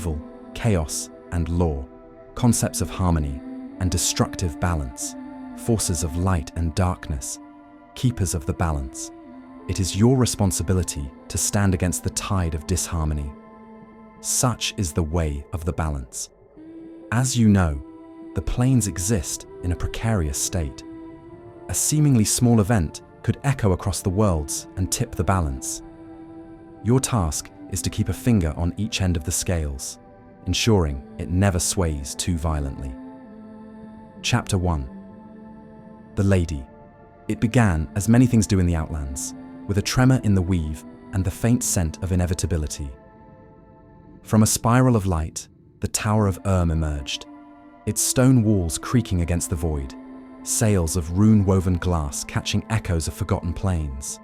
evil, chaos, and law, concepts of harmony and destructive balance, forces of light and darkness, keepers of the balance. It is your responsibility to stand against the tide of disharmony. Such is the way of the balance. As you know, the planes exist in a precarious state. A seemingly small event could echo across the worlds and tip the balance. Your task is to keep a finger on each end of the scales, ensuring it never sways too violently. Chapter 1. The Lady. It began, as many things do in the Outlands, with a tremor in the weave and the faint scent of inevitability. From a spiral of light, the Tower of emerged, its stone walls creaking against the void, sails of rune-woven glass catching echoes of forgotten plains.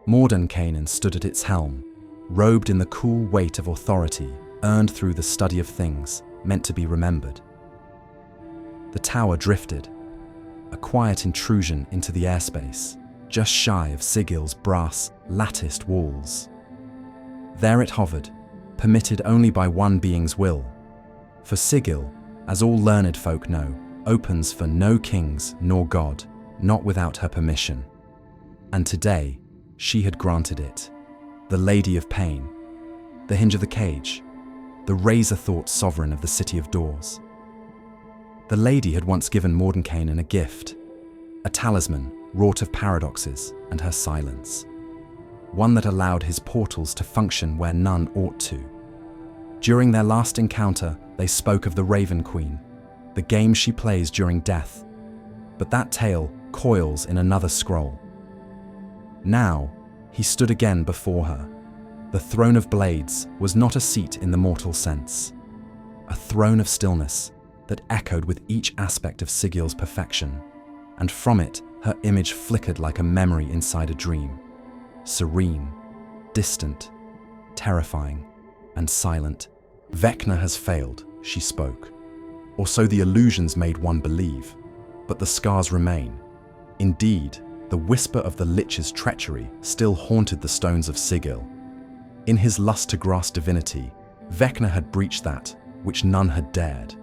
Mordenkainen stood at its helm, robed in the cool weight of authority earned through the study of things meant to be remembered. The tower drifted, a quiet intrusion into the airspace, just shy of Sigil's brass, latticed walls. There it hovered, permitted only by one being's will. For Sigil, as all learned folk know, opens for no kings nor god, not without her permission. And today, she had granted it. The Lady of Pain, the hinge of the cage, the razor-thought sovereign of the City of Doors. The Lady had once given Mordenkainen a gift, a talisman wrought of paradoxes and her silence, one that allowed his portals to function where none ought to. During their last encounter, they spoke of the Raven Queen, the game she plays during death, but that tale coils in another scroll. Now, he stood again before her. The throne of blades was not a seat in the mortal sense, a throne of stillness that echoed with each aspect of Sigil's perfection, and from it her image flickered like a memory inside a dream, serene, distant, terrifying, and silent. Vecna has failed, she spoke, or so the illusions made one believe, but the scars remain. Indeed, the whisper of the Lich's treachery still haunted the stones of Sigil. In his lust to grasp divinity, Vecna had breached that which none had dared.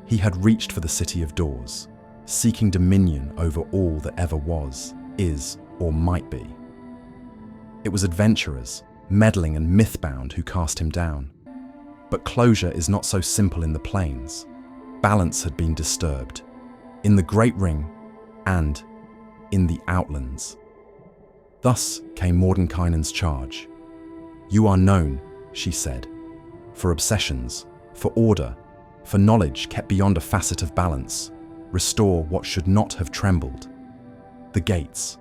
He had reached for the City of Doors, seeking dominion over all that ever was, is, or might be. It was adventurers, meddling and myth-bound who cast him down. But closure is not so simple in the plains. Balance had been disturbed, in the Great Ring and in the Outlands. Thus came Mordenkainen's charge. "You are known," she said, "for obsessions, for order, for knowledge kept beyond a facet of balance. Restore what should not have trembled. The gates,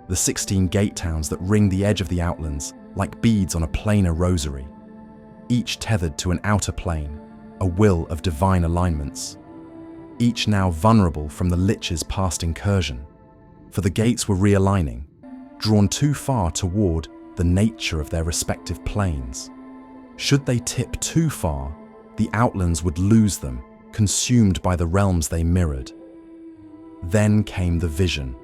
the 16 gate towns that ring the edge of the Outlands like beads on a planar rosary, each tethered to an outer plane, a will of divine alignments, each now vulnerable from the Lich's past incursion, for the gates were realigning, drawn too far toward the nature of their respective planes. Should they tip too far, the Outlands would lose them, consumed by the realms they mirrored. Then came the vision,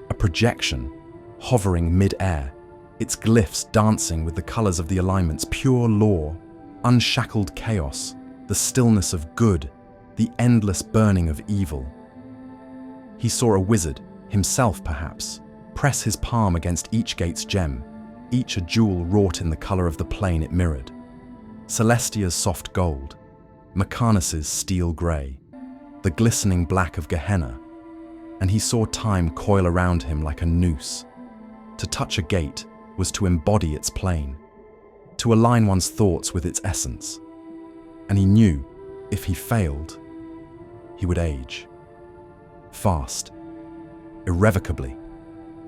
a projection, hovering mid-air, its glyphs dancing with the colors of the alignments, pure law, unshackled chaos, the stillness of good, the endless burning of evil. He saw a wizard, himself perhaps, press his palm against each gate's gem, each a jewel wrought in the color of the plane it mirrored. Celestia's soft gold, Mechanus's steel grey, the glistening black of Gehenna, and he saw time coil around him like a noose. To touch a gate was to embody its plane, to align one's thoughts with its essence. And he knew, if he failed, he would age. Fast, irrevocably,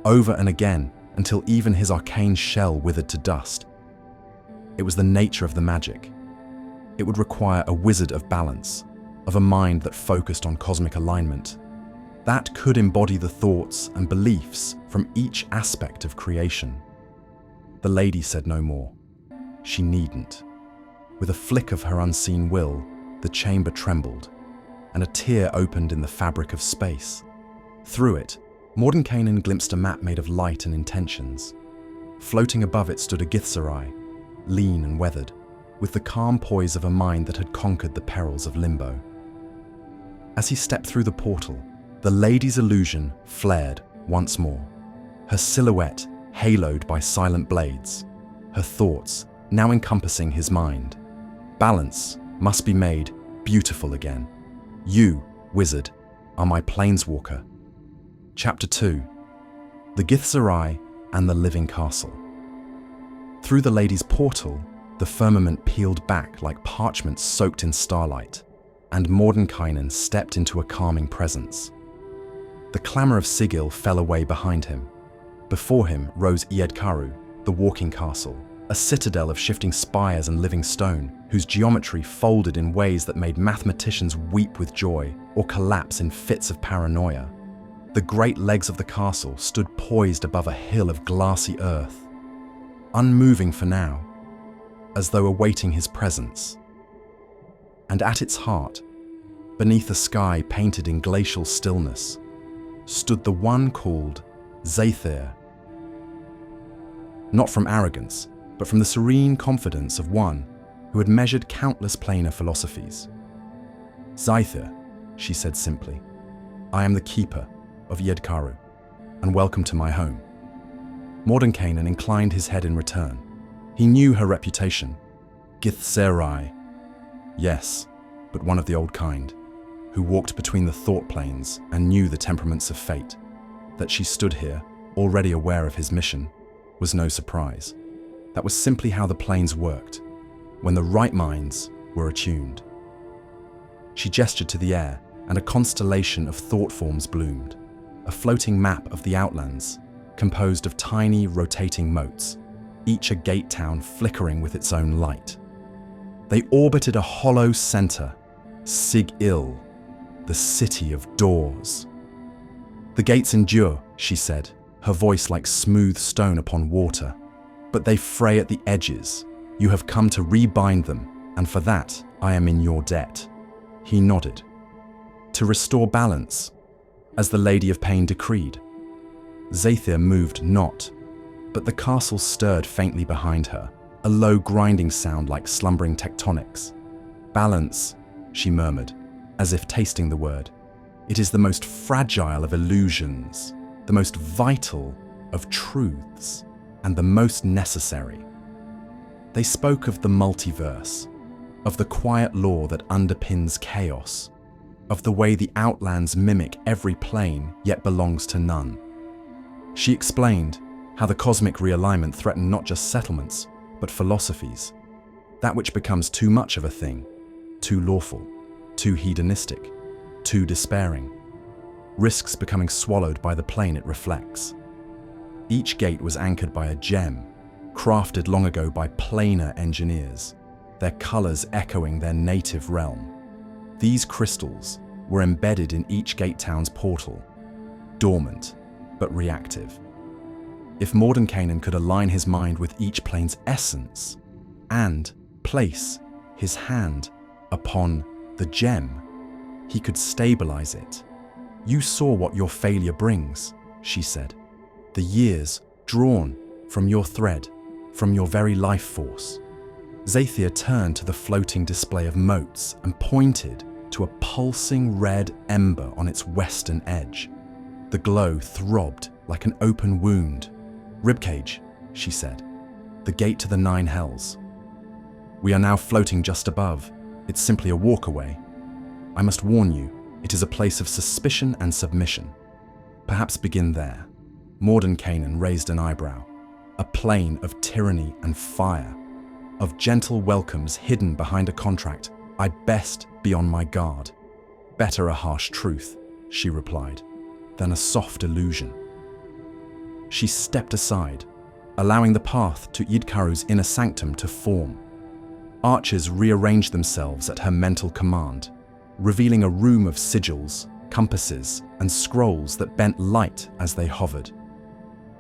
over and again until even his arcane shell withered to dust. It was the nature of the magic. It would require a wizard of balance, of a mind that focused on cosmic alignment, that could embody the thoughts and beliefs from each aspect of creation. The lady said no more. She needn't. With a flick of her unseen will, the chamber trembled, and a tear opened in the fabric of space. Through it, Mordenkainen glimpsed a map made of light and intentions. Floating above it stood a Githzerai, lean and weathered, with the calm poise of a mind that had conquered the perils of Limbo. As he stepped through the portal, the lady's illusion flared once more, her silhouette haloed by silent blades, her thoughts now encompassing his mind. Balance must be made beautiful again. You, wizard, are my planeswalker. Chapter 2. The Githzerai and the Living Castle. Through the lady's portal, the firmament peeled back like parchment soaked in starlight, and Mordenkainen stepped into a calming presence. The clamour of Sigil fell away behind him. Before him rose Ysgard, the walking castle, a citadel of shifting spires and living stone, whose geometry folded in ways that made mathematicians weep with joy or collapse in fits of paranoia. The great legs of the castle stood poised above a hill of glassy earth, unmoving for now, as though awaiting his presence. And at its heart, beneath a sky painted in glacial stillness, stood the one called XVIII. Not from arrogance, but from the serene confidence of one who had measured countless planar philosophies. XVIII, she said simply, I am the keeper of Ysgard, and welcome to my home. Mordenkainen inclined his head in return. He knew her reputation. Githzerai. Yes, but one of the old kind, who walked between the thought planes and knew the temperaments of fate. That she stood here, already aware of his mission, was no surprise. That was simply how the planes worked, when the right minds were attuned. She gestured to the air, and a constellation of thought forms bloomed, a floating map of the Outlands, composed of tiny, rotating motes, each a gate town flickering with its own light. They orbited a hollow center, Sigil, the city of doors. The gates endure, she said, her voice like smooth stone upon water, but they fray at the edges. You have come to rebind them, and for that I am in your debt. He nodded. To restore balance, as the Lady of Pain decreed. XVIII moved not, but the castle stirred faintly behind her, a low grinding sound like slumbering tectonics. Balance, she murmured, as if tasting the word. It is the most fragile of illusions, the most vital of truths, and the most necessary. They spoke of the multiverse, of the quiet law that underpins chaos, of the way the Outlands mimic every plane yet belongs to none. She explained how the cosmic realignment threatened not just settlements, but philosophies. That which becomes too much of a thing, too lawful, too hedonistic, too despairing, risks becoming swallowed by the plane it reflects. Each gate was anchored by a gem, crafted long ago by planar engineers, their colors echoing their native realm. These crystals were embedded in each gate town's portal, dormant but reactive. If Mordenkainen could align his mind with each plane's essence and place his hand upon the gem, he could stabilize it. You saw what your failure brings, she said. The years drawn from your thread, from your very life force. XVIII turned to the floating display of motes and pointed to a pulsing red ember on its western edge. The glow throbbed like an open wound. Ribcage, she said. The gate to the 9 hells. We are now floating just above. It's simply a walk away. I must warn you, it is a place of suspicion and submission. Perhaps begin there. Mordenkainen raised an eyebrow. A plane of tyranny and fire, of gentle welcomes hidden behind a contract. I'd best be on my guard. Better a harsh truth, she replied, than a soft illusion. She stepped aside, allowing the path to Ysgard's inner sanctum to form. Archers rearranged themselves at her mental command, revealing a room of sigils, compasses, and scrolls that bent light as they hovered.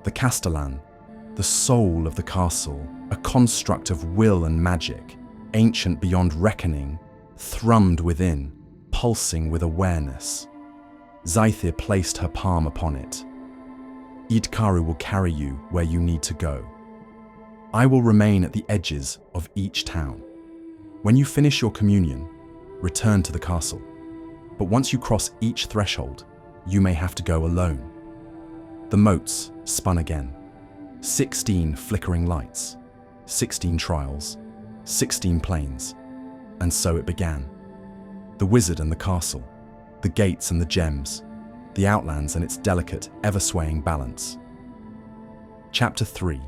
The Castellan, the soul of the castle, a construct of will and magic, ancient beyond reckoning, thrummed within, pulsing with awareness. XVIII placed her palm upon it. Ysgard will carry you where you need to go. I will remain at the edges of each town, When you finish your communion, return to the castle. But once you cross each threshold, you may have to go alone. The motes spun again. 16 flickering lights, 16 trials, 16 planes. And so it began. The wizard and the castle, the gates and the gems, the outlands and its delicate, ever-swaying balance. Chapter 3.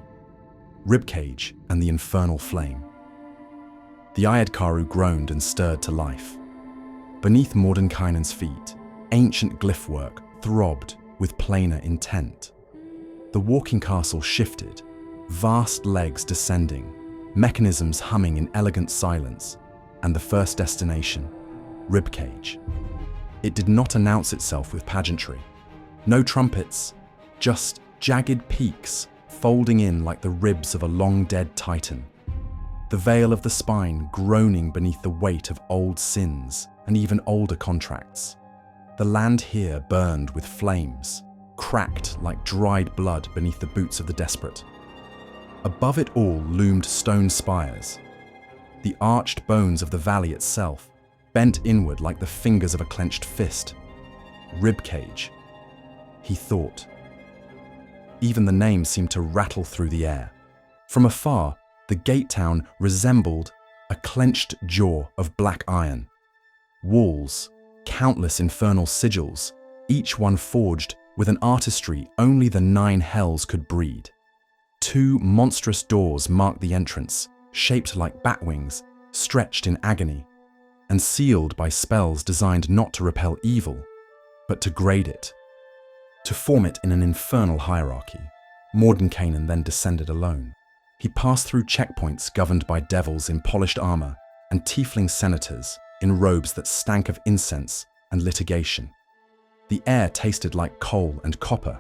Ribcage and the Infernal Flame. The Ayadkaru groaned and stirred to life. Beneath Mordenkainen's feet, ancient glyphwork throbbed with planar intent. The walking castle shifted, vast legs descending, mechanisms humming in elegant silence, and the first destination, Ribcage. It did not announce itself with pageantry. No trumpets, just jagged peaks folding in like the ribs of a long-dead titan. The veil of the spine groaning beneath the weight of old sins and even older contracts. The land here burned with flames, cracked like dried blood beneath the boots of the desperate. Above it all loomed stone spires. The arched bones of the valley itself bent inward like the fingers of a clenched fist. Ribcage, he thought. Even the name seemed to rattle through the air. From afar, the gate town resembled a clenched jaw of black iron. Walls, countless infernal sigils, each one forged with an artistry only the 9 hells could breed. 2 monstrous doors marked the entrance, shaped like bat wings, stretched in agony, and sealed by spells designed not to repel evil, but to grade it, to form it in an infernal hierarchy. Mordenkainen then descended alone. He passed through checkpoints governed by devils in polished armor and tiefling senators in robes that stank of incense and litigation. The air tasted like coal and copper,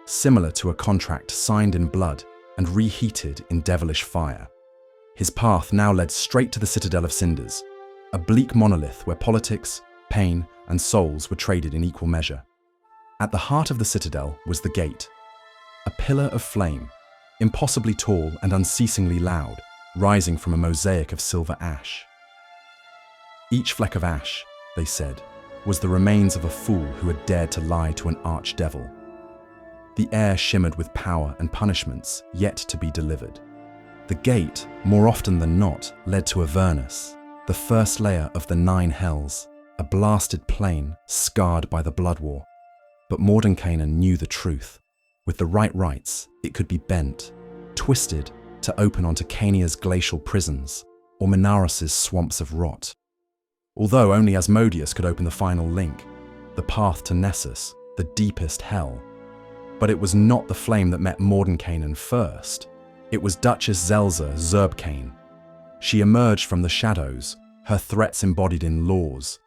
similar to a contract signed in blood and reheated in devilish fire. His path now led straight to the Citadel of Cinders, a bleak monolith where politics, pain, and souls were traded in equal measure. At the heart of the citadel was the gate, a pillar of flame, impossibly tall and unceasingly loud, rising from a mosaic of silver ash. Each fleck of ash, they said, was the remains of a fool who had dared to lie to an archdevil. The air shimmered with power and punishments yet to be delivered. The gate, more often than not, led to Avernus, the first layer of the 9 hells, a blasted plain scarred by the blood war. But Mordenkainen knew the truth. With the right rites, it could be bent, twisted to open onto Cania's glacial prisons or Minarus's swamps of rot. Although only Asmodeus could open the final link, the path to Nessus, the deepest hell. But it was not the flame that met Mordenkainen first. It was Duchess Zelza Zerbkane. She emerged from the shadows, her threats embodied in laws,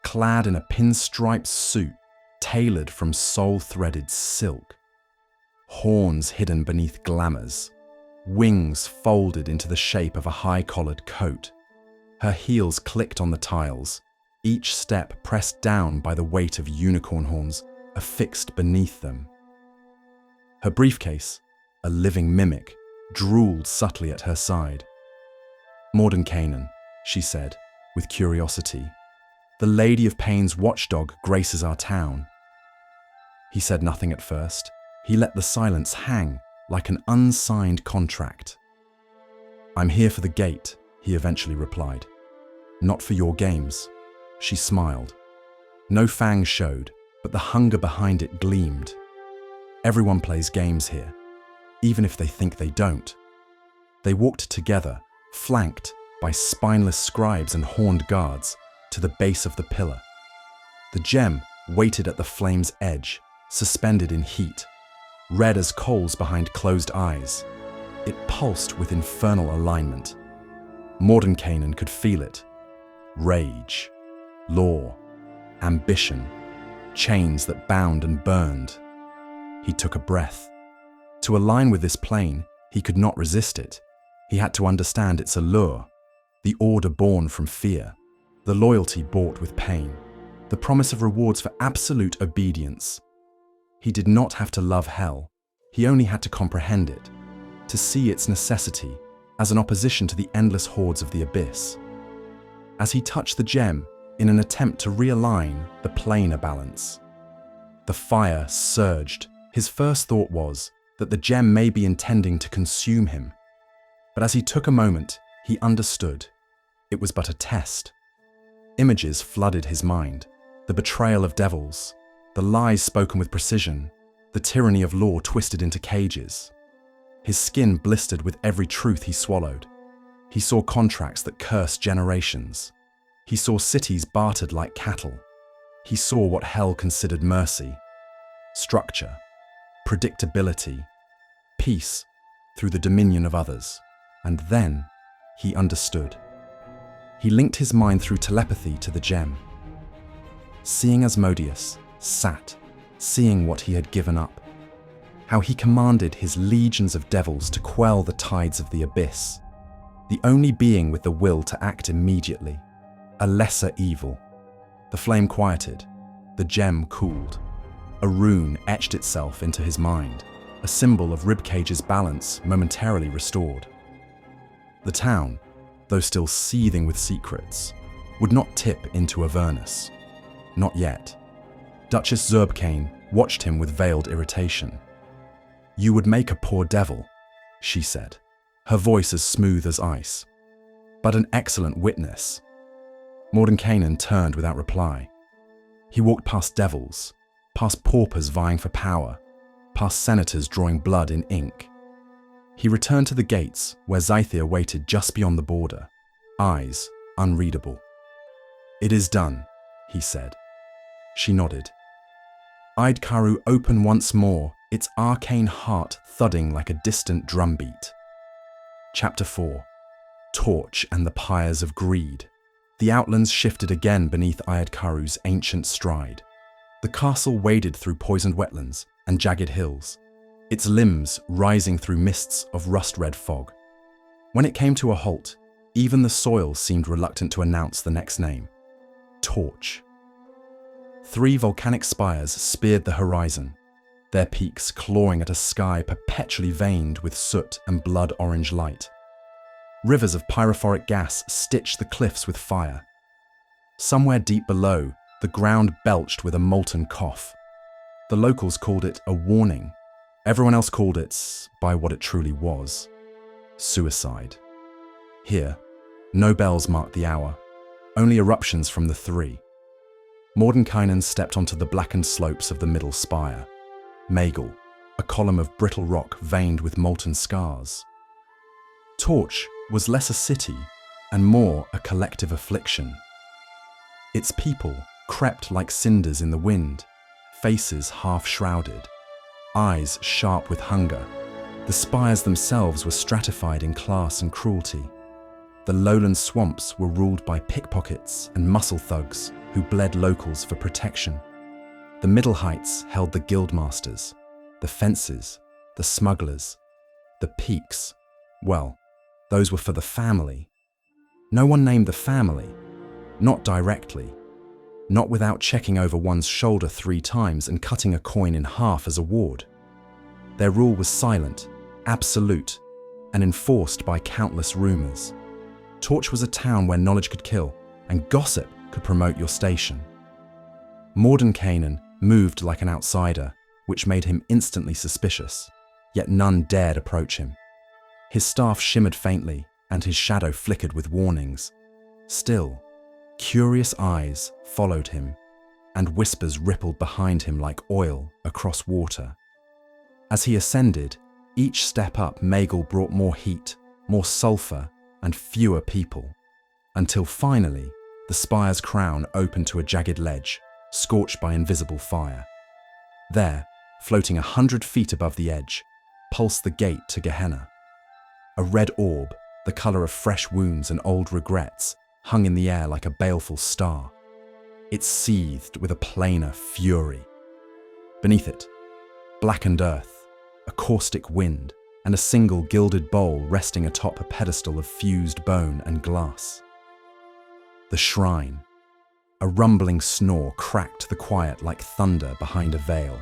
clad in a pinstriped suit tailored from soul-threaded silk. Horns hidden beneath glamours, wings folded into the shape of a high-collared coat. Her heels clicked on the tiles, each step pressed down by the weight of unicorn horns affixed beneath them. Her briefcase, a living mimic, drooled subtly at her side. "Mordenkainen," she said, with curiosity, "the Lady of Pain's watchdog graces our town." He said nothing at first. He let the silence hang like an unsigned contract. "I'm here for the gate," he eventually replied. "Not for your games." She smiled. No fangs showed, but the hunger behind it gleamed. Everyone plays games here, even if they think they don't. They walked together, flanked by spineless scribes and horned guards, to the base of the pillar. The gem waited at the flame's edge, suspended in heat, red as coals behind closed eyes. It pulsed with infernal alignment. Mordenkainen could feel it. Rage, law, ambition, chains that bound and burned. He took a breath. To align with this plane, he could not resist it. He had to understand its allure, the order born from fear, the loyalty bought with pain, the promise of rewards for absolute obedience. He did not have to love hell. He only had to comprehend it, to see its necessity as an opposition to the endless hordes of the abyss. as he touched the gem in an attempt to realign the planar balance. The fire surged. His first thought was that the gem may be intending to consume him. But as he took a moment, he understood. It was but a test. Images flooded his mind. The betrayal of devils, the lies spoken with precision, the tyranny of law twisted into cages. His skin blistered with every truth he swallowed. He saw contracts that cursed generations. He saw cities bartered like cattle. He saw what hell considered mercy, structure, predictability, peace through the dominion of others. And then he understood. He linked his mind through telepathy to the gem. Seeing Asmodeus sat, seeing what he had given up, how he commanded his legions of devils to quell the tides of the abyss, the only being with the will to act immediately, a lesser evil. The flame quieted, the gem cooled. A rune etched itself into his mind, a symbol of Ribcage's balance momentarily restored. The town, though still seething with secrets, would not tip into Avernus. Not yet. Duchess Zerbkane watched him with veiled irritation. "You would make a poor devil," she said, her voice as smooth as ice. "But an excellent witness." Mordenkainen turned without reply. He walked past devils, past paupers vying for power, past senators drawing blood in ink. He returned to the gates where Zythia waited just beyond the border, eyes unreadable. "It is done," he said. She nodded. Ydcaru opened once more, its arcane heart thudding like a distant drumbeat. Chapter 4. Torch and the Pyres of Greed. The outlands shifted again beneath Ydcaru's ancient stride. The castle waded through poisoned wetlands and jagged hills, its limbs rising through mists of rust-red fog. When it came to a halt, even the soil seemed reluctant to announce the next name. Torch. 3 volcanic spires speared the horizon, their peaks clawing at a sky perpetually veined with soot and blood-orange light. Rivers of pyrophoric gas stitched the cliffs with fire. Somewhere deep below, the ground belched with a molten cough. The locals called it a warning. Everyone else called it by what it truly was: suicide. Here, no bells marked the hour, only eruptions from the 3. Mordenkainen stepped onto the blackened slopes of the middle spire. Magel, a column of brittle rock veined with molten scars. Torch was less a city and more a collective affliction. Its people crept like cinders in the wind, faces half-shrouded, eyes sharp with hunger. The spires themselves were stratified in class and cruelty. The lowland swamps were ruled by pickpockets and muscle thugs who bled locals for protection. The middle heights held the guildmasters, the fences, the smugglers. The peaks, well, those were for the family. No one named the family, not directly, not without checking over one's shoulder 3 times and cutting a coin in half as a ward. Their rule was silent, absolute, and enforced by countless rumors. Torch was a town where knowledge could kill and gossip could promote your station. Mordenkainen moved like an outsider, which made him instantly suspicious, yet none dared approach him. His staff shimmered faintly, and his shadow flickered with warnings. Still, curious eyes followed him, and whispers rippled behind him like oil across water. As he ascended, each step up Magel brought more heat, more sulfur, and fewer people, until finally, the spire's crown opened to a jagged ledge, scorched by invisible fire. There, floating 100 feet above the edge, pulsed the gate to Gehenna. A red orb, the color of fresh wounds and old regrets, hung in the air like a baleful star. It seethed with a planar fury. Beneath it, blackened earth, a caustic wind, and a single gilded bowl resting atop a pedestal of fused bone and glass. The shrine. A rumbling snore cracked the quiet like thunder behind a veil.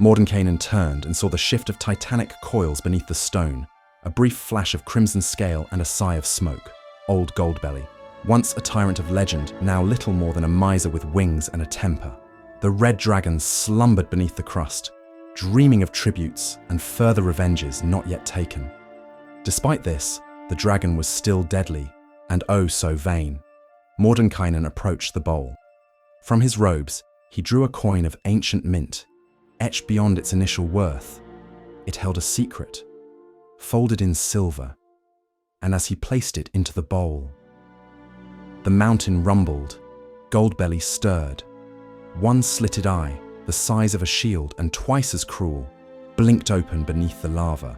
Mordenkainen turned and saw the shift of titanic coils beneath the stone, a brief flash of crimson scale and a sigh of smoke. Old Goldbelly. Once a tyrant of legend, now little more than a miser with wings and a temper, the red dragon slumbered beneath the crust, dreaming of tributes and further revenges not yet taken. Despite this, the dragon was still deadly, and oh so vain. Mordenkainen approached the bowl. From his robes, he drew a coin of ancient mint, etched beyond its initial worth. It held a secret, folded in silver, and as he placed it into the bowl, the mountain rumbled, Goldbelly stirred. One slitted eye, the size of a shield and twice as cruel, blinked open beneath the lava.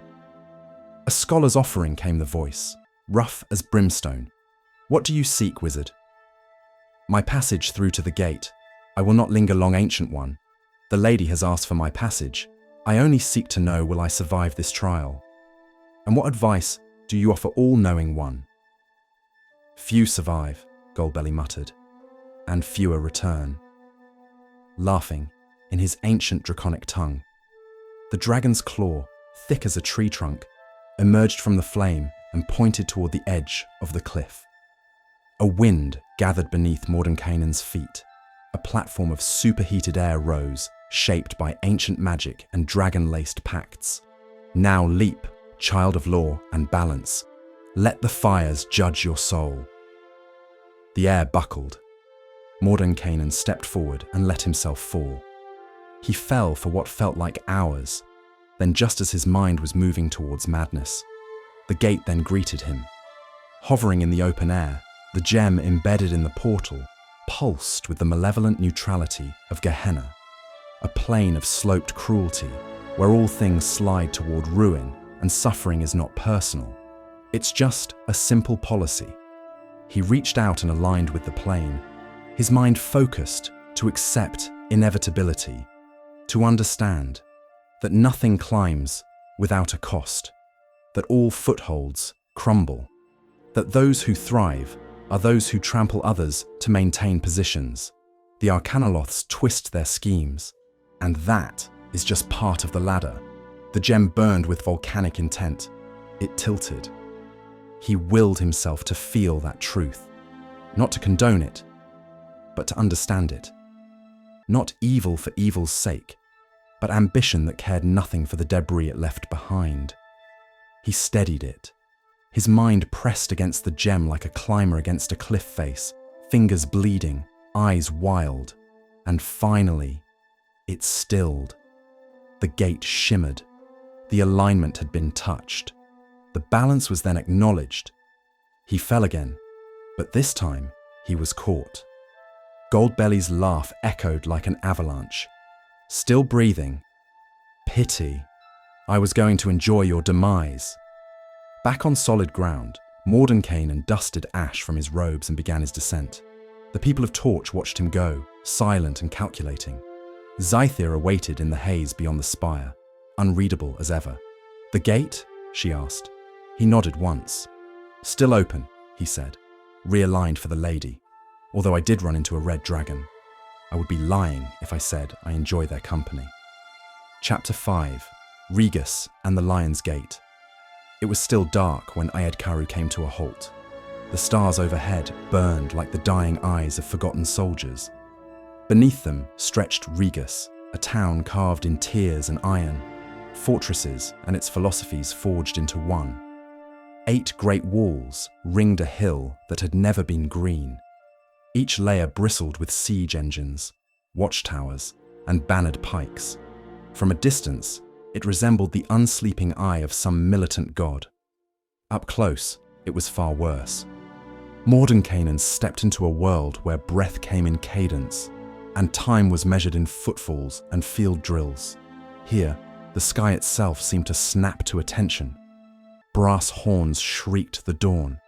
A scholar's offering, came the voice, rough as brimstone. What do you seek, wizard? My passage through to the gate. I will not linger long, ancient one. The lady has asked for my passage. I only seek to know, will I survive this trial? And what advice do you offer, all-knowing one? Few survive, Goldbelly muttered, and fewer return. Laughing, in his ancient draconic tongue, the dragon's claw, thick as a tree trunk, emerged from the flame and pointed toward the edge of the cliff. A wind gathered beneath Mordenkainen's feet. A platform of superheated air rose, shaped by ancient magic and dragon-laced pacts. Now leap, child of law and balance. Let the fires judge your soul. The air buckled. Mordenkainen stepped forward and let himself fall. He fell for what felt like hours. Then, just as his mind was moving towards madness, the gate then greeted him. Hovering in the open air, the gem embedded in the portal pulsed with the malevolent neutrality of Gehenna, a plane of sloped cruelty where all things slide toward ruin and suffering is not personal. It's just a simple policy. He reached out and aligned with the plane, his mind focused to accept inevitability, to understand that nothing climbs without a cost, that all footholds crumble, that those who thrive are those who trample others to maintain positions. The Arcanoloths twist their schemes, and that is just part of the ladder. The gem burned with volcanic intent. It tilted. He willed himself to feel that truth, not to condone it, but to understand it. Not evil for evil's sake, but ambition that cared nothing for the debris it left behind. He steadied it. His mind pressed against the gem like a climber against a cliff face, fingers bleeding, eyes wild, and finally, it stilled. The gate shimmered. The alignment had been touched. The balance was then acknowledged. He fell again, but this time he was caught. Goldbelly's laugh echoed like an avalanche. Still breathing. Pity. I was going to enjoy your demise. Back on solid ground, Mordenkainen dusted ash from his robes and began his descent. The people of Torch watched him go, silent and calculating. XIII awaited in the haze beyond the spire, unreadable as ever. The gate? She asked. He nodded once. Still open, he said, realigned for the lady. Although I did run into a red dragon. I would be lying if I said I enjoy their company. Chapter 5. Regus and the Lion's Gate. It was still dark when Ayedkaru came to a halt. The stars overhead burned like the dying eyes of forgotten soldiers. Beneath them stretched Regus, a town carved in tears and iron, fortresses and its philosophies forged into one. 8 great walls ringed a hill that had never been green. Each layer bristled with siege engines, watchtowers, and bannered pikes. From a distance, it resembled the unsleeping eye of some militant god. Up close, it was far worse. Mordenkainen stepped into a world where breath came in cadence, and time was measured in footfalls and field drills. Here, the sky itself seemed to snap to attention. Brass horns shrieked the dawn.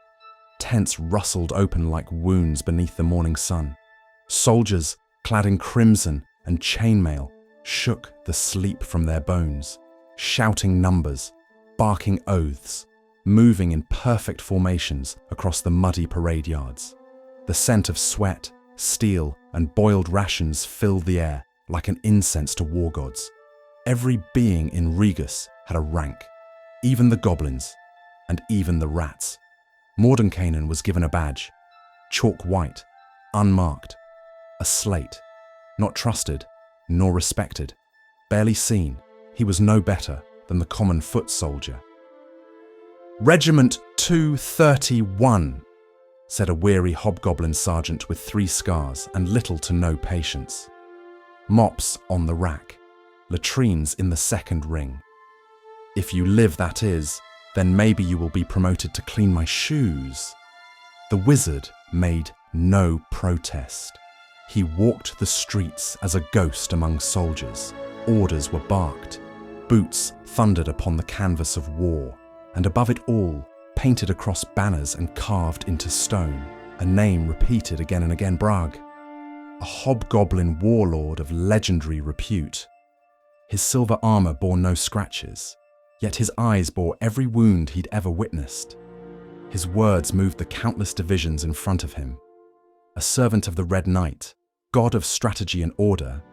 Tents rustled open like wounds beneath the morning sun. Soldiers, clad in crimson and chainmail, shook the sleep from their bones, shouting numbers, barking oaths, moving in perfect formations across the muddy parade yards. The scent of sweat, steel, and boiled rations filled the air like an incense to war gods. Every being in Regus had a rank, even the goblins, and even the rats. Mordenkainen was given a badge. chalk white, unmarked, a slate, not trusted nor respected, barely seen. He was no better than the common foot soldier. "Regiment 231, said a weary hobgoblin sergeant with 3 scars and little to no patience. Mops on the rack, latrines in the second ring. If you live, that is, then maybe you will be promoted to clean my shoes." The wizard made no protest. He walked the streets as a ghost among soldiers. Orders were barked. Boots thundered upon the canvas of war, and above it all, painted across banners and carved into stone, a name repeated again and again: Brag, a hobgoblin warlord of legendary repute. His silver armor bore no scratches, yet his eyes bore every wound he'd ever witnessed. His words moved the countless divisions in front of him. A servant of the Red Knight, god of strategy and order,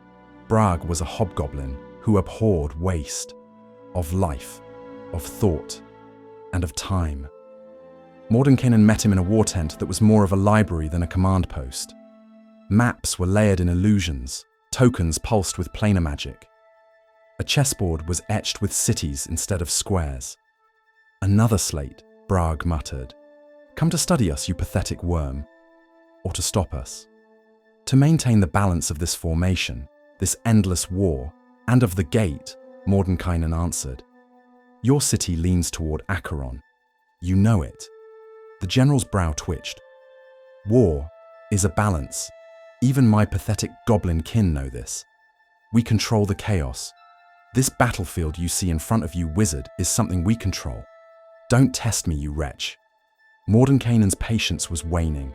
Brag was a hobgoblin who abhorred waste, of life, of thought, and of time. Mordenkainen met him in a war tent that was more of a library than a command post. Maps were layered in illusions, tokens pulsed with planar magic. A chessboard was etched with cities instead of squares. "Another slate," Brag muttered. "Come to study us, you pathetic worm, or to stop us. To maintain the balance of this formation, this endless war, and of the gate," Mordenkainen answered. "Your city leans toward Archeon. You know it." The general's brow twitched. "War is a balance. Even my pathetic goblin kin know this. We control the chaos. This battlefield you see in front of you, wizard, is something we control. Don't test me, you wretch." Mordenkainen's patience was waning.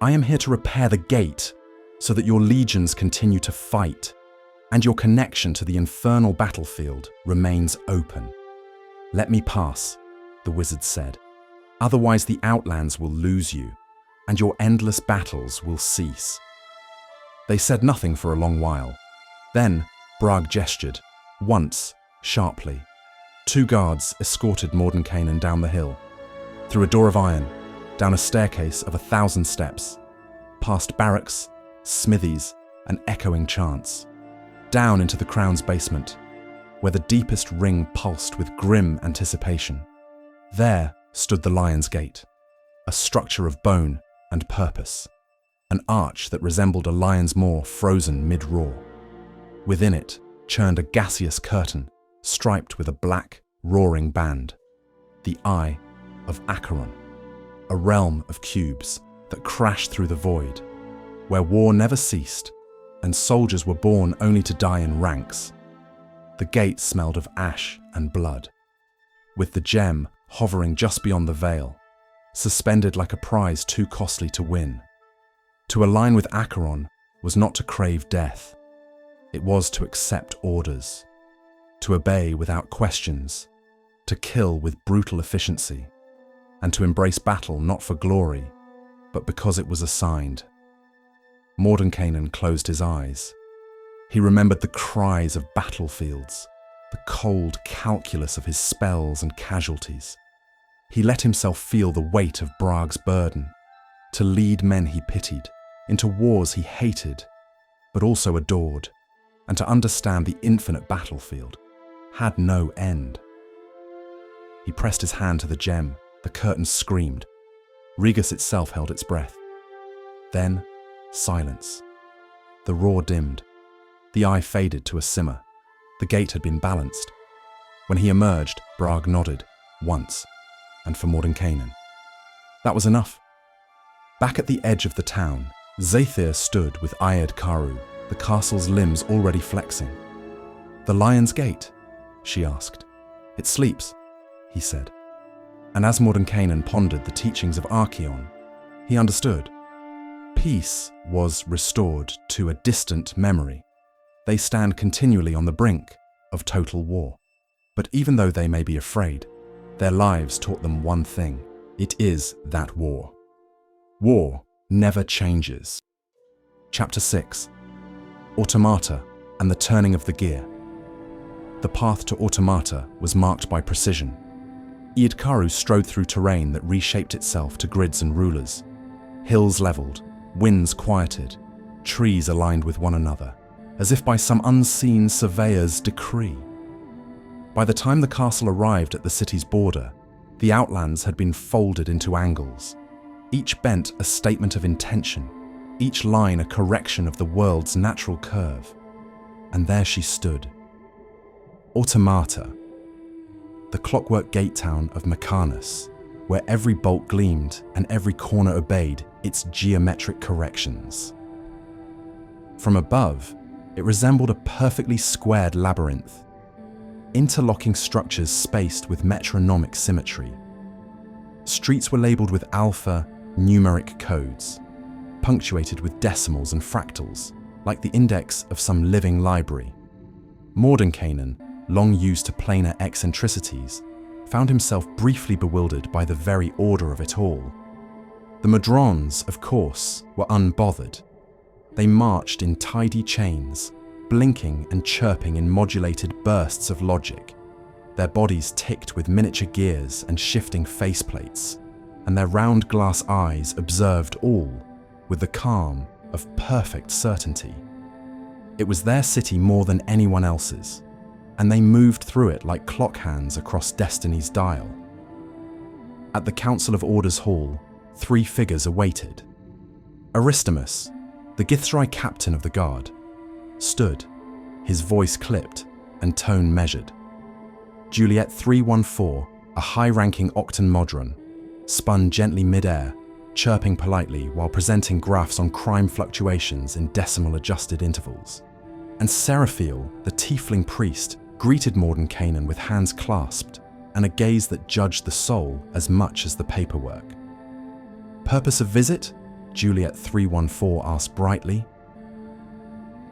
"I am here to repair the gate, so that your legions continue to fight, and your connection to the infernal battlefield remains open." "Let me pass," the wizard said. "Otherwise the Outlands will lose you, and your endless battles will cease." They said nothing for a long while. Then Brag gestured, once, sharply. 2 guards escorted Mordenkainen down the hill, through a door of iron, down a staircase of 1,000 steps, past barracks, smithies, and echoing chants, down into the crown's basement, where the deepest ring pulsed with grim anticipation. There stood the Lion's Gate, a structure of bone and purpose, an arch that resembled a lion's maw frozen mid-roar. Within it churned a gaseous curtain, striped with a black, roaring band, the Eye of Archeon, a realm of cubes that crashed through the void, where war never ceased and soldiers were born only to die in ranks. The gate smelled of ash and blood, with the gem hovering just beyond the veil, suspended like a prize too costly to win. To align with Archeon was not to crave death. It was to accept orders, to obey without questions, to kill with brutal efficiency, and to embrace battle not for glory, but because it was assigned. Mordenkainen closed his eyes. He remembered the cries of battlefields, the cold calculus of his spells and casualties. He let himself feel the weight of Brag's burden, to lead men he pitied, into wars he hated, but also adored, and to understand the infinite battlefield had no end. He pressed his hand to the gem, the curtain screamed. Regus itself held its breath. Then, silence. The roar dimmed. The eye faded to a simmer. The gate had been balanced. When he emerged, Brag nodded, once, and for Mordenkainen. That was enough. Back at the edge of the town, Zathir stood with Ayed Karu, the castle's limbs already flexing. "The Lion's Gate?" she asked. "It sleeps," he said. And as Mordenkainen pondered the teachings of Archeon, he understood. Peace was restored to a distant memory. They stand continually on the brink of total war. But even though they may be afraid, their lives taught them one thing. It is that war. War never changes. Chapter 6. Automata and the Turning of the Gear. The path to Automata was marked by precision. Ayed Karu strode through terrain that reshaped itself to grids and rulers. hills leveled, winds quieted, trees aligned with one another, as if by some unseen surveyor's decree. By the time the castle arrived at the city's border, the outlands had been folded into angles, each bent a statement of intention, each line a correction of the world's natural curve. And there she stood. Automata, the clockwork gate town of Mechanus, where every bolt gleamed and every corner obeyed its geometric corrections. From above, it resembled a perfectly squared labyrinth, interlocking structures spaced with metronomic symmetry. Streets were labelled with alpha numeric codes, punctuated with decimals and fractals, like the index of some living library. Mordenkainen, long used to planar eccentricities, found himself briefly bewildered by the very order of it all. The Madrons, of course, were unbothered. They marched in tidy chains, blinking and chirping in modulated bursts of logic. Their bodies ticked with miniature gears and shifting faceplates, and their round glass eyes observed all with the calm of perfect certainty. It was their city more than anyone else's, and they moved through it like clock hands across destiny's dial. At the Council of Orders Hall, 3 figures awaited. Aristomus, the Githzerai captain of the guard, stood, his voice clipped and tone measured. Juliet 314, a high-ranking Octon Modron, spun gently mid-air, chirping politely while presenting graphs on crime fluctuations in decimal-adjusted intervals. And Seraphiel, the tiefling priest, greeted Mordenkainen with hands clasped and a gaze that judged the soul as much as the paperwork. Purpose of visit? Juliet 314 asked brightly.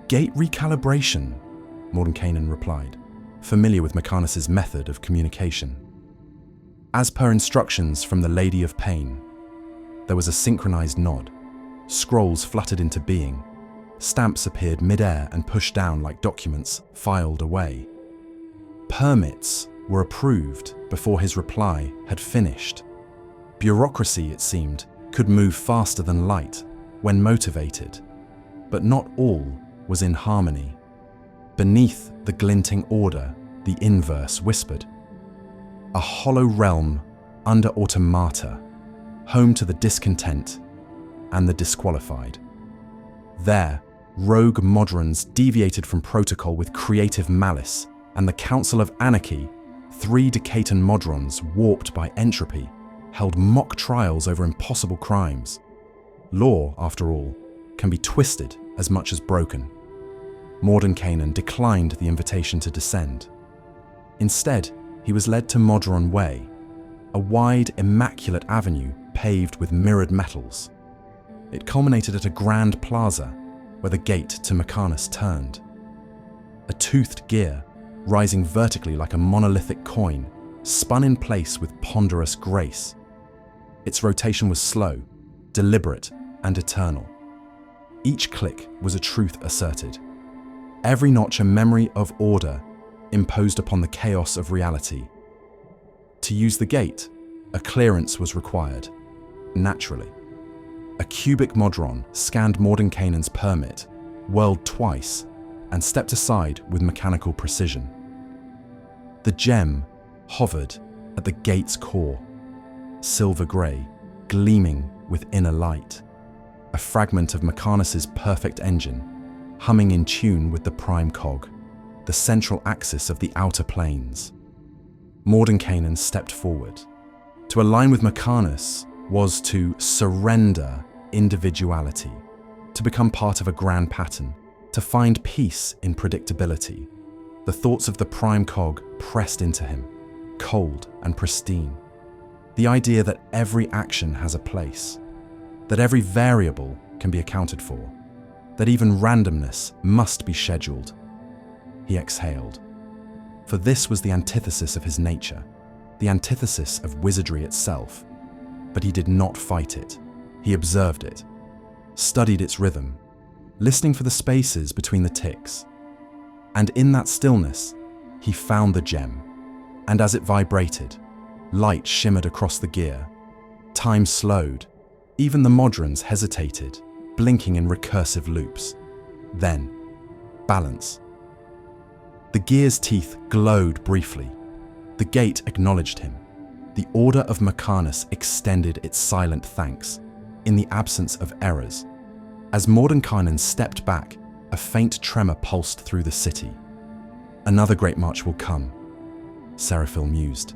Gate recalibration, Mordenkainen replied, familiar with Mechanus's method of communication. As per instructions from the Lady of Pain. There was a synchronized nod. Scrolls fluttered into being. Stamps appeared mid-air and pushed down like documents filed away. Permits were approved before his reply had finished. Bureaucracy, it seemed, could move faster than light when motivated, but not all was in harmony. Beneath the glinting order, the inverse whispered. A hollow realm under automata, home to the discontent and the disqualified. There, rogue Modrons deviated from protocol with creative malice, and the Council of Anarchy, 3 Decatan Modrons warped by entropy, held mock trials over impossible crimes. Law, after all, can be twisted as much as broken. Mordenkainen declined the invitation to descend. Instead, he was led to Modron Way, a wide, immaculate avenue paved with mirrored metals. It culminated at a grand plaza where the gate to Mechanus turned. A toothed gear, rising vertically like a monolithic coin, spun in place with ponderous grace. Its rotation was slow, deliberate, and eternal. Each click was a truth asserted. Every notch a memory of order imposed upon the chaos of reality. To use the gate, a clearance was required, naturally. A cubic Modron scanned Mordenkainen's permit, whirled twice, and stepped aside with mechanical precision. The gem hovered at the gate's core, silver grey, gleaming with inner light. A fragment of Mechanus's perfect engine, humming in tune with the prime cog, the central axis of the outer planes. Mordenkainen stepped forward. To align with Mechanus was to surrender individuality, to become part of a grand pattern, to find peace in predictability. The thoughts of the prime cog pressed into him, cold and pristine. The idea that every action has a place, that every variable can be accounted for, that even randomness must be scheduled. He exhaled. For this was the antithesis of his nature, the antithesis of wizardry itself. But he did not fight it. He observed it, studied its rhythm, listening for the spaces between the ticks. And in that stillness, he found the gem. And as it vibrated, light shimmered across the gear. Time slowed, Even the Modrons hesitated, blinking in recursive loops. Then, balance. The gear's teeth glowed briefly. The gate acknowledged him. The Order of Mechanus extended its silent thanks, in the absence of errors. As Mordenkainen stepped back, a faint tremor pulsed through the city. Another great march will come, Seraphil mused.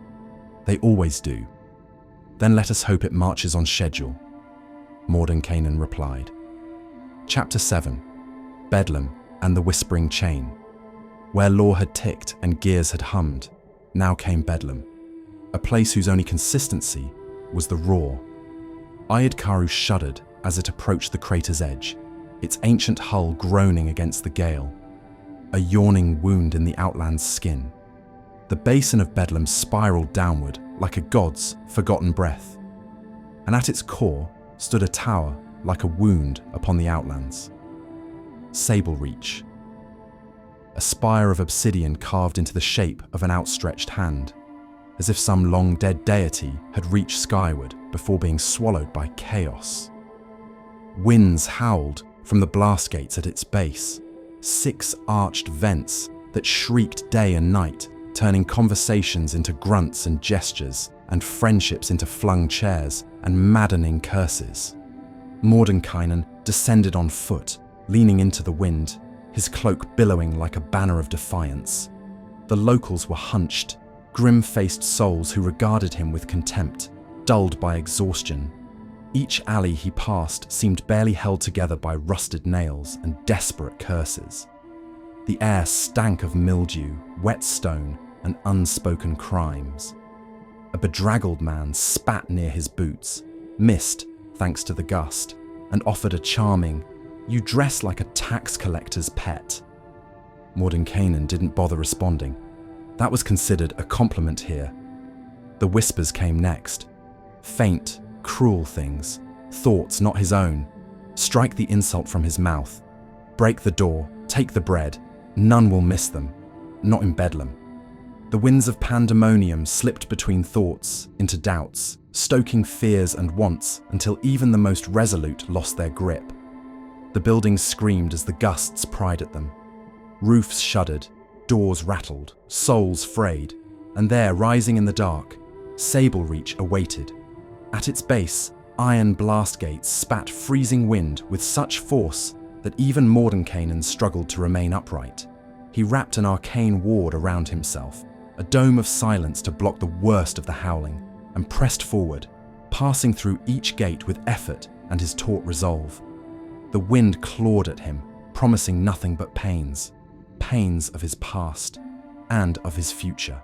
They always do. Then let us hope it marches on schedule, Mordenkainen replied. Chapter 7. Bedlam and the Whispering Chain. Where law had ticked and gears had hummed, now came Bedlam, a place whose only consistency was the roar. Ysgard shuddered as it approached the crater's edge, its ancient hull groaning against the gale, a yawning wound in the outland's skin. The basin of Bedlam spiraled downward like a god's forgotten breath, and at its core stood a tower like a wound upon the outlands. Sablereach, a spire of obsidian carved into the shape of an outstretched hand, as if some long-dead deity had reached skyward before being swallowed by chaos. Winds howled from the blast gates at its base, 6 arched vents that shrieked day and night, turning conversations into grunts and gestures, and friendships into flung chairs and maddening curses. Mordenkainen descended on foot, leaning into the wind, his cloak billowing like a banner of defiance. The locals were hunched, grim-faced souls who regarded him with contempt, dulled by exhaustion. Each alley he passed seemed barely held together by rusted nails and desperate curses. The air stank of mildew, wet stone, and unspoken crimes. A bedraggled man spat near his boots, missed thanks to the gust, and offered a charming, "You dress like a tax collector's pet." Mordenkainen didn't bother responding. That was considered a compliment here. The whispers came next. Faint, cruel things, thoughts not his own. Strike the insult from his mouth. Break the door, take the bread. None will miss them. Not in Bedlam. The winds of Pandemonium slipped between thoughts into doubts, stoking fears and wants until even the most resolute lost their grip. The buildings screamed as the gusts pried at them. Roofs shuddered, doors rattled, souls frayed, and there, rising in the dark, Sablereach awaited. At its base, iron blast gates spat freezing wind with such force that even Mordenkainen struggled to remain upright. He wrapped an arcane ward around himself, a dome of silence to block the worst of the howling, and pressed forward, passing through each gate with effort and his taut resolve. The wind clawed at him, promising nothing but pains. Pains of his past and of his future,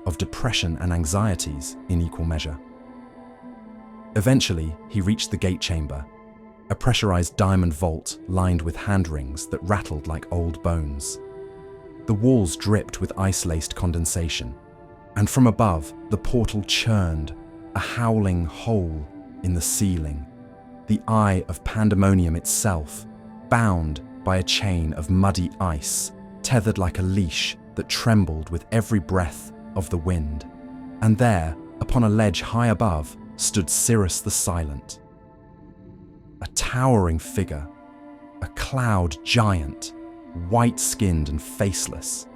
of depression and anxieties in equal measure. Eventually, he reached the gate chamber, a pressurized diamond vault lined with hand rings that rattled like old bones. The walls dripped with ice-laced condensation, and from above, the portal churned, a howling hole in the ceiling, the eye of Pandemonium itself, bound by a chain of muddy ice, tethered like a leash that trembled with every breath of the wind. And there, upon a ledge high above, stood Cirrus the Silent. A towering figure, a cloud giant, white-skinned and faceless,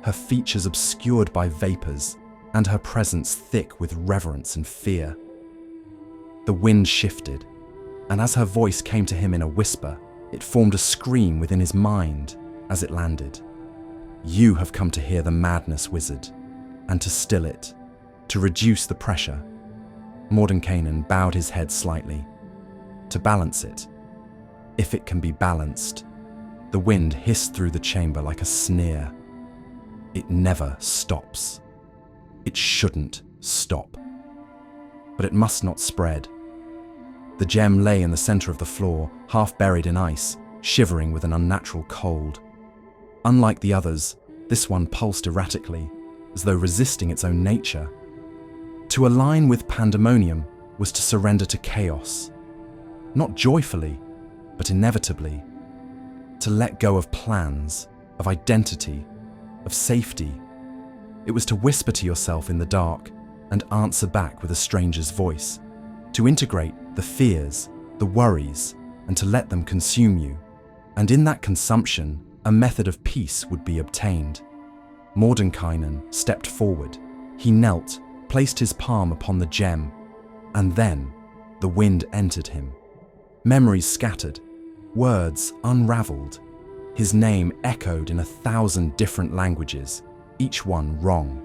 her features obscured by vapors, and her presence thick with reverence and fear. The wind shifted, and as her voice came to him in a whisper, it formed a scream within his mind as it landed. "You have come to hear the madness, wizard, and to still it, to reduce the pressure." Mordenkainen bowed his head slightly. "To balance it, if it can be balanced." The wind hissed through the chamber like a sneer. "It never stops. It shouldn't stop. But it must not spread." The gem lay in the center of the floor, half buried in ice, shivering with an unnatural cold. Unlike the others, this one pulsed erratically, as though resisting its own nature. To align with Pandemonium was to surrender to chaos. Not joyfully, but inevitably. To let go of plans, of identity, of safety. It was to whisper to yourself in the dark and answer back with a stranger's voice. To integrate the fears the worries, and to let them consume you. And in that consumption, a method of peace would be obtained. Mordenkainen stepped forward. He knelt, placed his palm upon the gem, and then the wind entered him. Memories scattered, words unraveled. His name echoed in 1,000 different languages, each one wrong.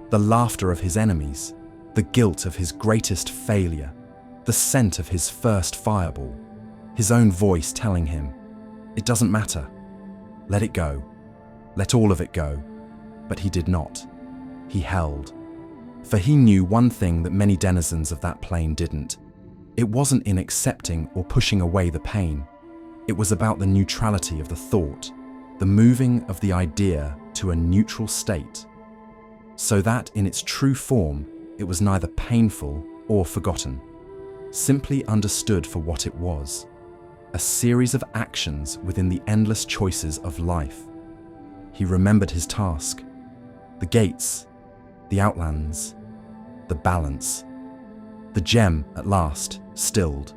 The laughter of his enemies, the guilt of his greatest failure, the scent of his first fireball, his own voice telling him, "It doesn't matter. Let it go. Let all of it go." But he did not. He held. For he knew one thing that many denizens of that plane didn't. It wasn't in accepting or pushing away the pain. It was about the neutrality of the thought, the moving of the idea to a neutral state, so that in its true form, it was neither painful or forgotten, simply understood for what it was, a series of actions within the endless choices of life. He remembered his task, the gates, the outlands, the balance. The gem, at last, stilled.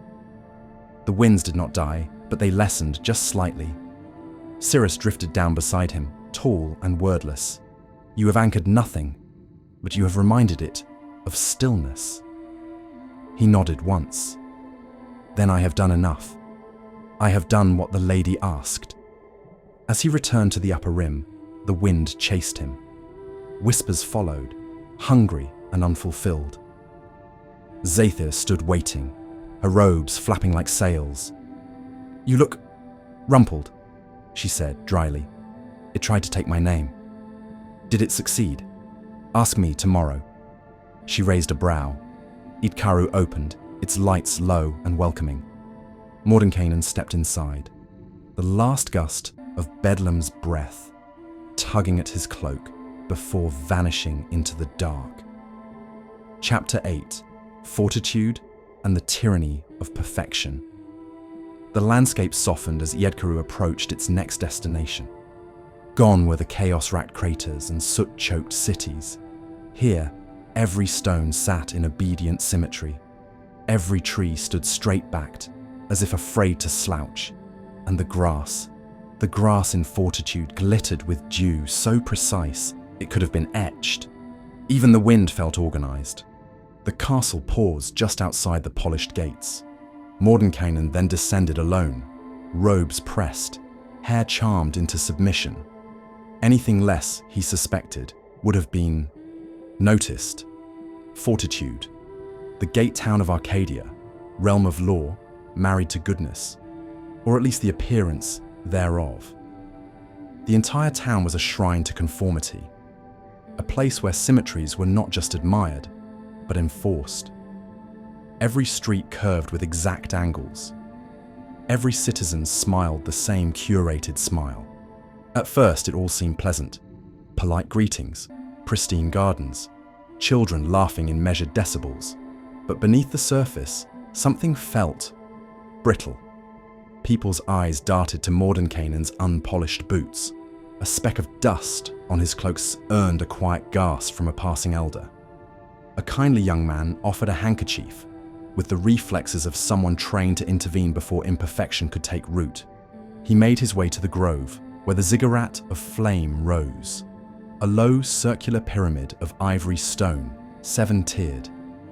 The winds did not die, but they lessened just slightly. Cirrus drifted down beside him, tall and wordless. You have anchored nothing, but you have reminded it of stillness. He nodded once. Then I have done enough. I have done what the lady asked. As he returned to the upper rim, the wind chased him. Whispers followed, hungry and unfulfilled. Zathir stood waiting, her robes flapping like sails. "You look rumpled," she said dryly. "It tried to take my name. Did it succeed? Ask me tomorrow." She raised a brow. Idkaru opened, its lights low and welcoming. Mordenkainen stepped inside. The last gust of Bedlam's breath, tugging at his cloak before vanishing into the dark. Chapter 8. Fortitude and the Tyranny of Perfection. The landscape softened as Yedkaru approached its next destination. Gone were the chaos-racked craters and soot-choked cities. Here, every stone sat in obedient symmetry. Every tree stood straight-backed, as if afraid to slouch. And the grass in Fortitude glittered with dew so precise it could have been etched. Even the wind felt organized. The castle paused just outside the polished gates. Mordenkainen then descended alone, robes pressed, hair charmed into submission. Anything less, he suspected, would have been noticed. Fortitude, the gate town of Arcadia, realm of law, married to goodness, or at least the appearance thereof. The entire town was a shrine to conformity, a place where symmetries were not just admired, but enforced. Every street curved with exact angles. Every citizen smiled the same curated smile. At first, it all seemed pleasant. Polite greetings, pristine gardens, children laughing in measured decibels. But beneath the surface, something felt brittle. People's eyes darted to Mordenkainen's unpolished boots. A speck of dust on his cloaks earned a quiet gasp from a passing elder. A kindly young man offered a handkerchief, with the reflexes of someone trained to intervene before imperfection could take root. He made his way to the grove, where the ziggurat of flame rose. A low circular pyramid of ivory stone, 7-tiered,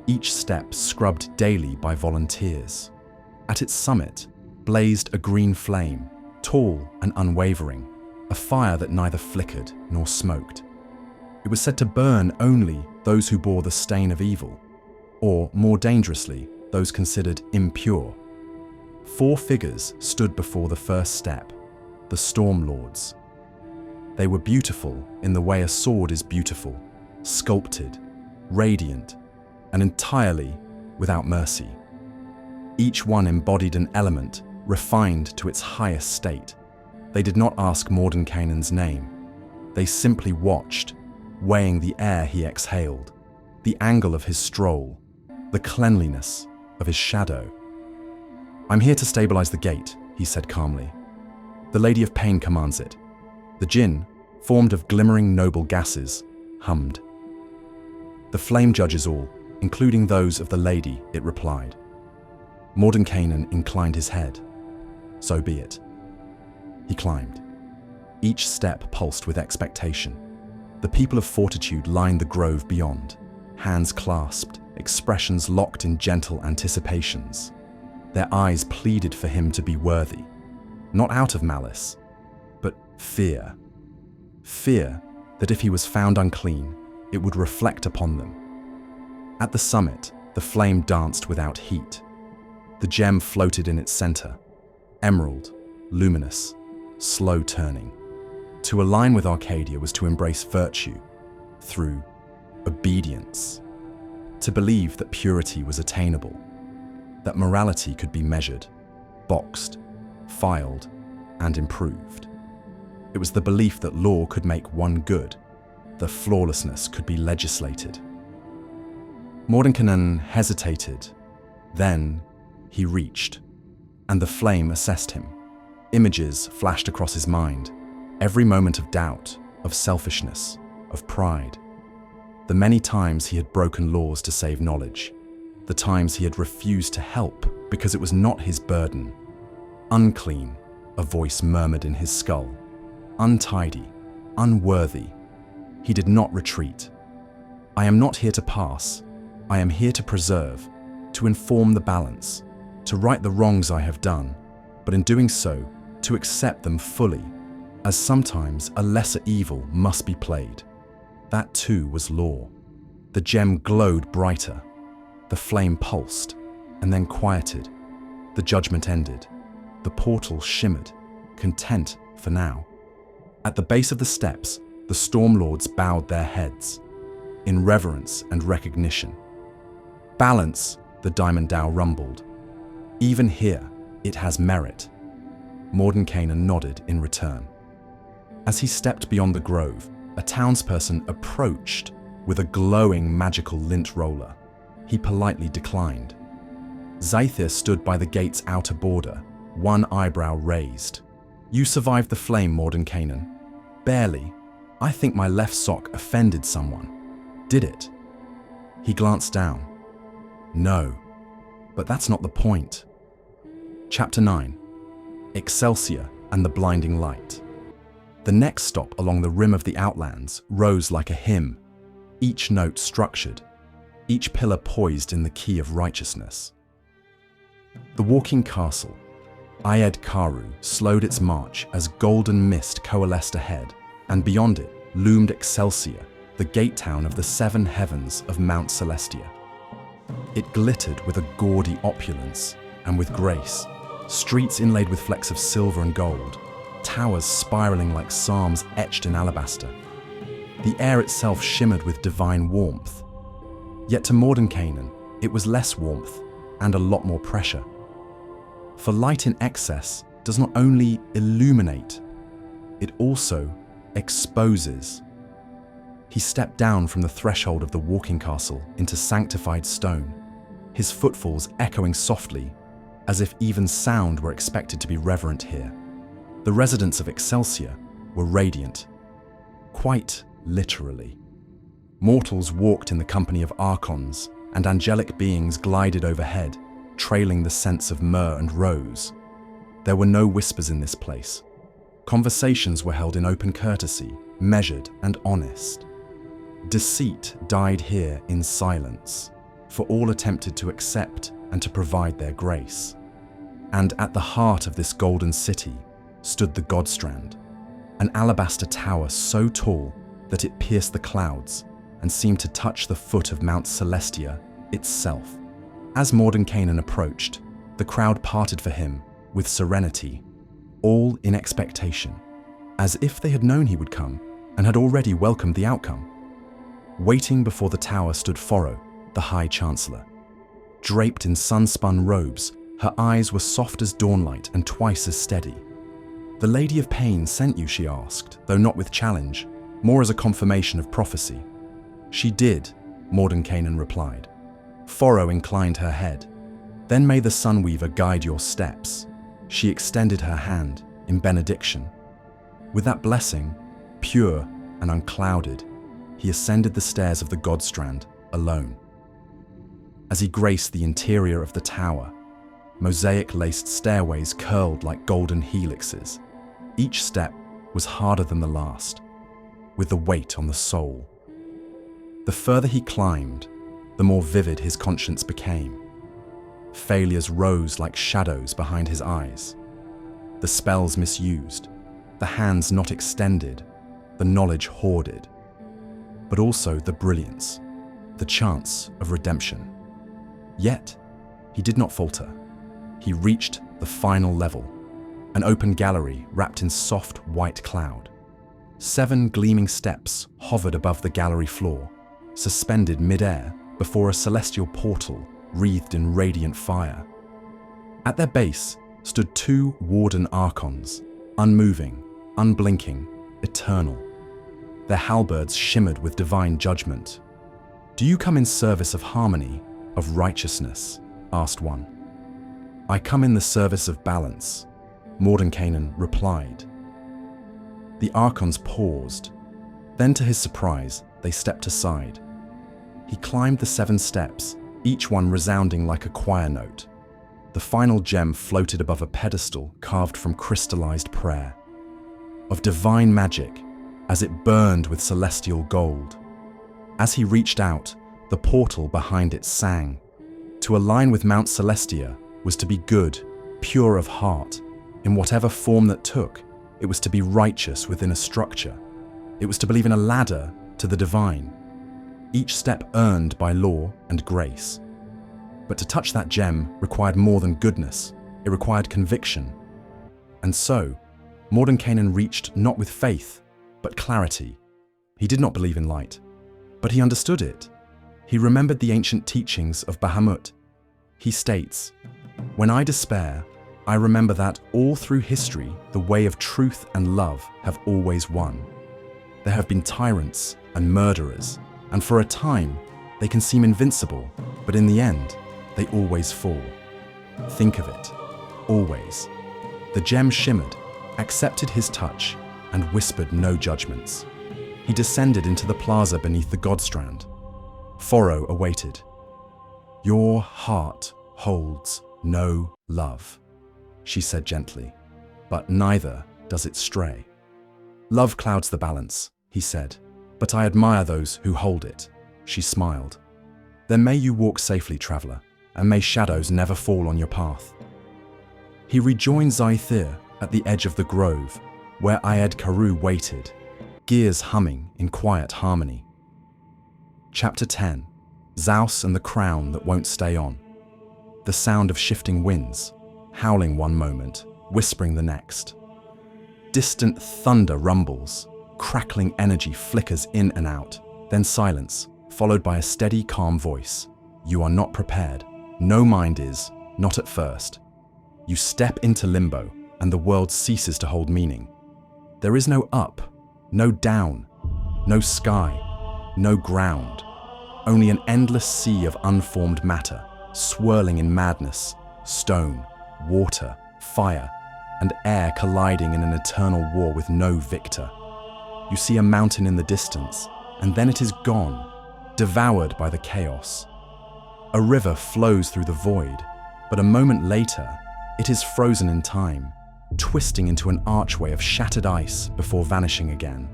each step scrubbed daily by volunteers. At its summit blazed a green flame, tall and unwavering, a fire that neither flickered nor smoked. It was said to burn only those who bore the stain of evil, or, more dangerously, those considered impure. 4 figures stood before the first step, the Storm Lords. They were beautiful in the way a sword is beautiful, sculpted, radiant, and entirely without mercy. Each one embodied an element refined to its highest state. They did not ask Mordenkainen's name. They simply watched, weighing the air he exhaled, the angle of his stroll, the cleanliness of his shadow. "I'm here to stabilize the gate," he said calmly. "The Lady of Pain commands it." The djinn, formed of glimmering noble gases, hummed. "The flame judges all, including those of the lady," it replied. Mordenkainen inclined his head. So be it. He climbed. Each step pulsed with expectation. The people of fortitude lined the grove beyond, hands clasped, expressions locked in gentle anticipations. Their eyes pleaded for him to be worthy, not out of malice, but fear. Fear that if he was found unclean, it would reflect upon them. At the summit, the flame danced without heat. The gem floated in its center, emerald, luminous, slow turning. To align with Arcadia was to embrace virtue through obedience, to believe that purity was attainable, that morality could be measured, boxed, filed, and improved. It was the belief that law could make one good, that flawlessness could be legislated. Mordenkainen hesitated. Then he reached, and the flame assessed him. Images flashed across his mind, every moment of doubt, of selfishness, of pride. The many times he had broken laws to save knowledge, the times he had refused to help because it was not his burden. Unclean, a voice murmured in his skull. Untidy, unworthy. He did not retreat. I am not here to pass. I am here to preserve, to inform the balance, to right the wrongs I have done, but in doing so, to accept them fully, as sometimes a lesser evil must be played. That too was law. The gem glowed brighter. The flame pulsed, and then quieted. The judgment ended. The portal shimmered, content for now. At the base of the steps, the Stormlords bowed their heads, in reverence and recognition. Balance, the Diamond Dow rumbled. Even here, it has merit. Mordenkainen nodded in return. As he stepped beyond the grove, a townsperson approached with a glowing magical lint roller. He politely declined. Zythir stood by the gate's outer border, one eyebrow raised. You survived the flame, Mordenkainen. Barely. I think my left sock offended someone. Did it? He glanced down. No, but that's not the point. Chapter 9. Excelsior and the Blinding Light. The next stop along the rim of the Outlands rose like a hymn, each note structured, each pillar poised in the key of righteousness. The walking castle, Ayed Karu, slowed its march as golden mist coalesced ahead, and beyond it loomed Excelsior, the gate town of the 7 heavens of Mount Celestia. It glittered with a gaudy opulence and with grace, streets inlaid with flecks of silver and gold, towers spiraling like psalms etched in alabaster. The air itself shimmered with divine warmth. Yet to Mordenkainen, it was less warmth and a lot more pressure. For light in excess does not only illuminate, it also exposes. He stepped down from the threshold of the walking castle into sanctified stone, his footfalls echoing softly, as if even sound were expected to be reverent here. The residents of Excelsior were radiant, quite literally. Mortals walked in the company of archons, and angelic beings glided overhead, trailing the scents of myrrh and rose. There were no whispers in this place. Conversations were held in open courtesy, measured and honest. Deceit died here in silence, for all attempted to accept and to provide their grace. And at the heart of this golden city stood the Godstrand, an alabaster tower so tall that it pierced the clouds and seemed to touch the foot of Mount Celestia itself. As Mordenkainen approached, the crowd parted for him with serenity, all in expectation, as if they had known he would come and had already welcomed the outcome. Waiting before the tower stood Foro, the High Chancellor. Draped in sun-spun robes, her eyes were soft as dawnlight and twice as steady. "The Lady of Pain sent you," she asked, though not with challenge, more as a confirmation of prophecy. "She did," Mordenkainen replied. Foro inclined her head. "Then may the Sunweaver guide your steps." She extended her hand in benediction. With that blessing, pure and unclouded, he ascended the stairs of the Godstrand alone. As he graced the interior of the tower, Mosaic-laced stairways curled like golden helixes. Each step was harder than the last, with the weight on the soul. The further he climbed, the more vivid his conscience became. Failures rose like shadows behind his eyes. The spells misused, the hands not extended, the knowledge hoarded, but also the brilliance, the chance of redemption. Yet, he did not falter. He reached the final level, an open gallery wrapped in soft white cloud. 7 gleaming steps hovered above the gallery floor, suspended mid-air before a celestial portal wreathed in radiant fire. At their base stood 2 warden Archons, unmoving, unblinking, eternal. Their halberds shimmered with divine judgment. "Do you come in service of harmony, of righteousness?" asked one. "I come in the service of balance," Mordenkainen replied. The Archons paused. Then, to his surprise, they stepped aside. He climbed the 7 steps, each one resounding like a choir note. The final gem floated above a pedestal carved from crystallized prayer, of divine magic, as it burned with celestial gold. As he reached out, the portal behind it sang. To align with Mount Celestia was to be good, pure of heart. In whatever form that took, it was to be righteous within a structure. It was to believe in a ladder to the divine, each step earned by law and grace. But to touch that gem required more than goodness, it required conviction. And so, Mordenkainen reached not with faith, but clarity. He did not believe in light, but he understood it. He remembered the ancient teachings of Bahamut. He states, "When I despair, I remember that all through history, the way of truth and love have always won. There have been tyrants and murderers, and for a time, they can seem invincible, but in the end, they always fall. Think of it, always." The gem shimmered, accepted his touch, and whispered no judgments. He descended into the plaza beneath the Godstrand. Foro awaited. "Your heart holds no love," she said gently, "but neither does it stray." "Love clouds the balance," he said, "but I admire those who hold it," she smiled. "Then may you walk safely, traveler, and may shadows never fall on your path." He rejoined XIII at the edge of the grove, where Ysgard waited, gears humming in quiet harmony. Chapter 10. Zeus and the Crown That Won't Stay On. The sound of shifting winds, howling one moment, whispering the next. Distant thunder rumbles, crackling energy flickers in and out, then silence, followed by a steady, calm voice. "You are not prepared. No mind is, not at first. You step into limbo, and the world ceases to hold meaning. There is no up, no down, no sky, no ground, only an endless sea of unformed matter, swirling in madness, stone, water, fire, and air colliding in an eternal war with no victor. You see a mountain in the distance, and then it is gone, devoured by the chaos. A river flows through the void, but a moment later, it is frozen in time, twisting into an archway of shattered ice before vanishing again.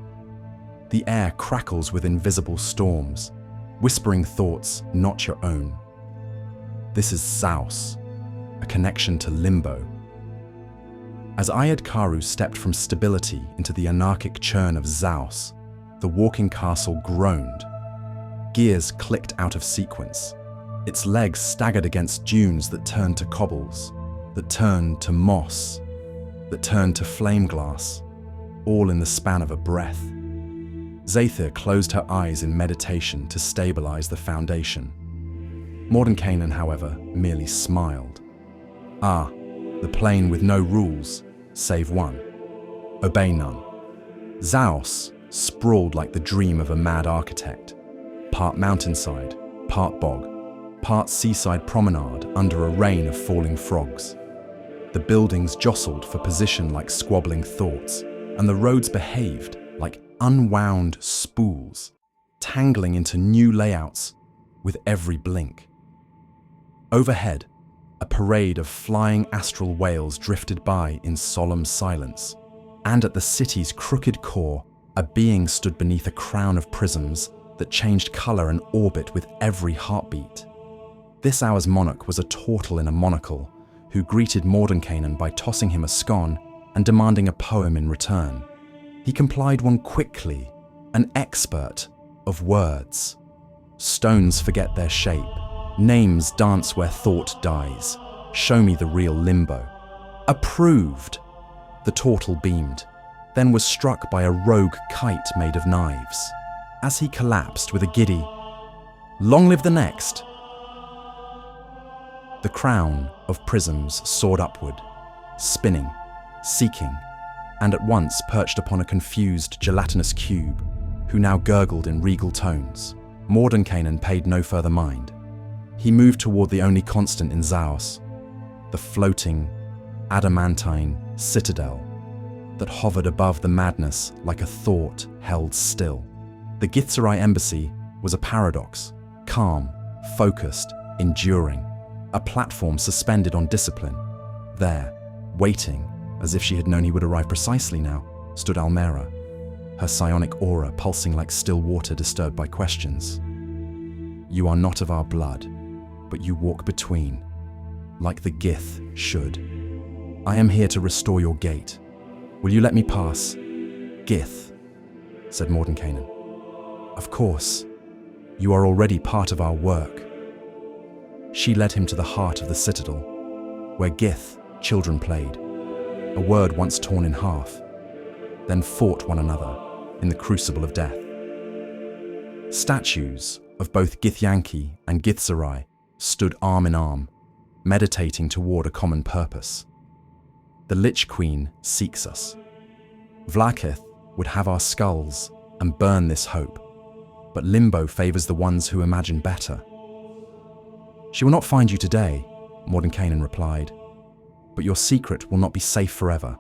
The air crackles with invisible storms, whispering thoughts not your own. This is Zeus, a connection to Limbo. As Ysgard stepped from stability into the anarchic churn of Zeus, the walking castle groaned. Gears clicked out of sequence. Its legs staggered against dunes that turned to cobbles, that turned to moss, that turned to flame glass, all in the span of a breath. XIII closed her eyes in meditation to stabilize the foundation. Mordenkainen, however, merely smiled. Ah, the plane with no rules, save one. Obey none. Zeus sprawled like the dream of a mad architect. Part mountainside, part bog, part seaside promenade under a rain of falling frogs. The buildings jostled for position like squabbling thoughts, and the roads behaved like unwound spools, tangling into new layouts with every blink. Overhead, A parade of flying astral whales drifted by in solemn silence, and at the city's crooked core, a being stood beneath a crown of prisms that changed color and orbit with every heartbeat. This hour's monarch was a turtle in a monocle who greeted Mordenkainen by tossing him a scone and demanding a poem in return. He complied one quickly, an expert of words. Stones forget their shape. Names dance where thought dies. Show me the real Limbo. Approved! The turtle beamed, then was struck by a rogue kite made of knives. As he collapsed with a giddy, "Long live the next!" The crown of prisms soared upward, spinning, seeking, and at once perched upon a confused gelatinous cube, who now gurgled in regal tones. Mordenkainen paid no further mind. He moved toward the only constant in Zaos, the floating, adamantine citadel that hovered above the madness like a thought held still. The Githzerai embassy was a paradox, calm, focused, enduring, a platform suspended on discipline. There, waiting, as if she had known he would arrive precisely now, stood Almera, her psionic aura pulsing like still water disturbed by questions. "You are not of our blood, but you walk between, like the Gith should. I am here to restore your gate. Will you let me pass?" "Gith," said Mordenkainen. "Of course. You are already part of our work." She led him to the heart of the citadel, where Gith children played, a word once torn in half, then fought one another in the crucible of death. Statues of both Githyanki and Githzerai stood arm in arm, meditating toward a common purpose. The Lich Queen seeks us. Vlaakith would have our skulls and burn this hope, but Limbo favors the ones who imagine better. "She will not find you today," Mordenkainen replied, "but your secret will not be safe forever.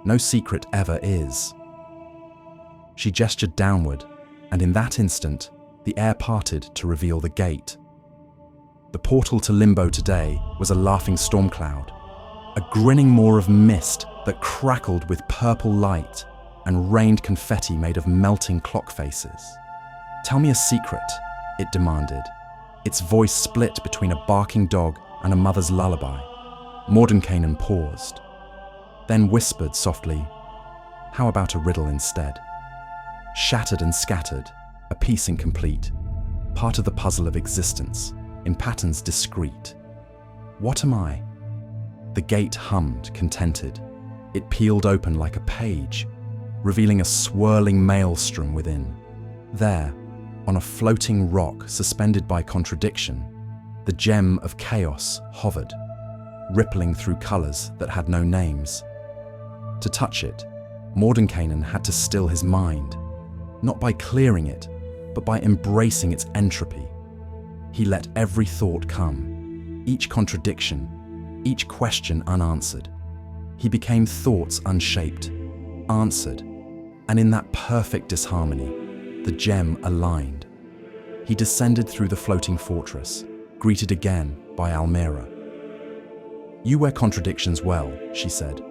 No secret ever is." She gestured downward, and in that instant, the air parted to reveal the gate. The portal to Limbo today was a laughing storm cloud, a grinning maw of mist that crackled with purple light and rained confetti made of melting clock faces. "Tell me a secret," it demanded, its voice split between a barking dog and a mother's lullaby. Mordenkainen paused, then whispered softly, "How about a riddle instead?" Shattered and scattered, a piece incomplete, part of the puzzle of existence, in patterns discrete. "What am I?" The gate hummed, contented. It peeled open like a page, revealing a swirling maelstrom within. There, on a floating rock suspended by contradiction, the gem of chaos hovered, rippling through colors that had no names. To touch it, Mordenkainen had to still his mind, not by clearing it, but by embracing its entropy. He let every thought come, each contradiction, each question unanswered. He became thoughts unshaped, answered, and in that perfect disharmony, the gem aligned. He descended through the floating fortress, greeted again by Almera. "You wear contradictions well," she said.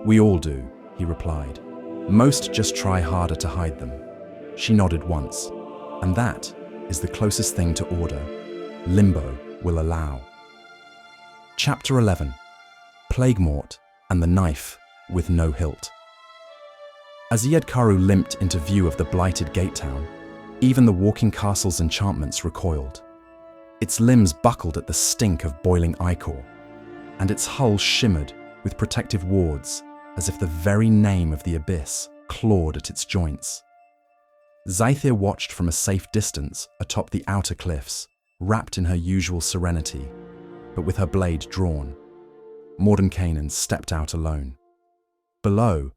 "We all do," he replied. "Most just try harder to hide them." She nodded once, and that is the closest thing to order Limbo will allow. Chapter 11. Plaguemort and the Knife with No Hilt. As Yedkaru limped into view of the blighted gate town, even the walking castle's enchantments recoiled. Its limbs buckled at the stink of boiling ichor, and its hull shimmered with protective wards as if the very name of the abyss clawed at its joints. Zythir watched from a safe distance atop the outer cliffs, wrapped in her usual serenity, but with her blade drawn. Mordenkainen stepped out alone. Below,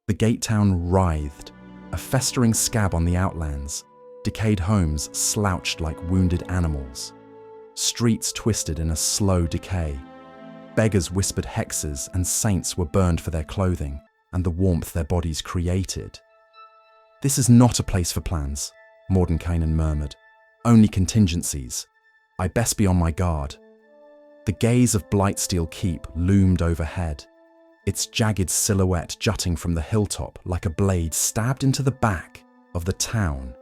the gate town writhed, a festering scab on the outlands, decayed homes slouched like wounded animals. Streets twisted in a slow decay. Beggars whispered hexes and saints were burned for their clothing and the warmth their bodies created. "This is not a place for plans," Mordenkainen murmured. "Only contingencies. I best be on my guard." The gaze of Blightsteel Keep loomed overhead, its jagged silhouette jutting from the hilltop like a blade stabbed into the back of the town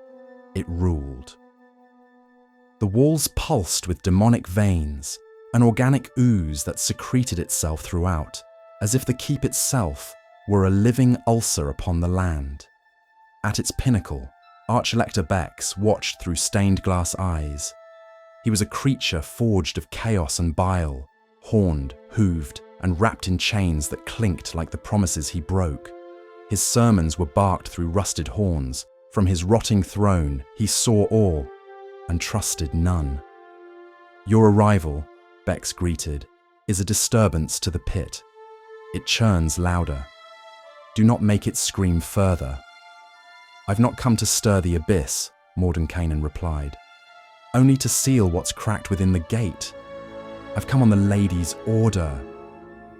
it ruled. The walls pulsed with demonic veins, an organic ooze that secreted itself throughout, as if the keep itself were a living ulcer upon the land. At its pinnacle, Archelector Bex watched through stained glass eyes. He was a creature forged of chaos and bile, horned, hooved, and wrapped in chains that clinked like the promises he broke. His sermons were barked through rusted horns. From his rotting throne, he saw all and trusted none. Your arrival, Bex greeted, is a disturbance to the pit. It churns louder. Do not make it scream further. I've not come to stir the abyss, Mordenkainen replied. Only to seal what's cracked within the gate. I've come on the lady's order.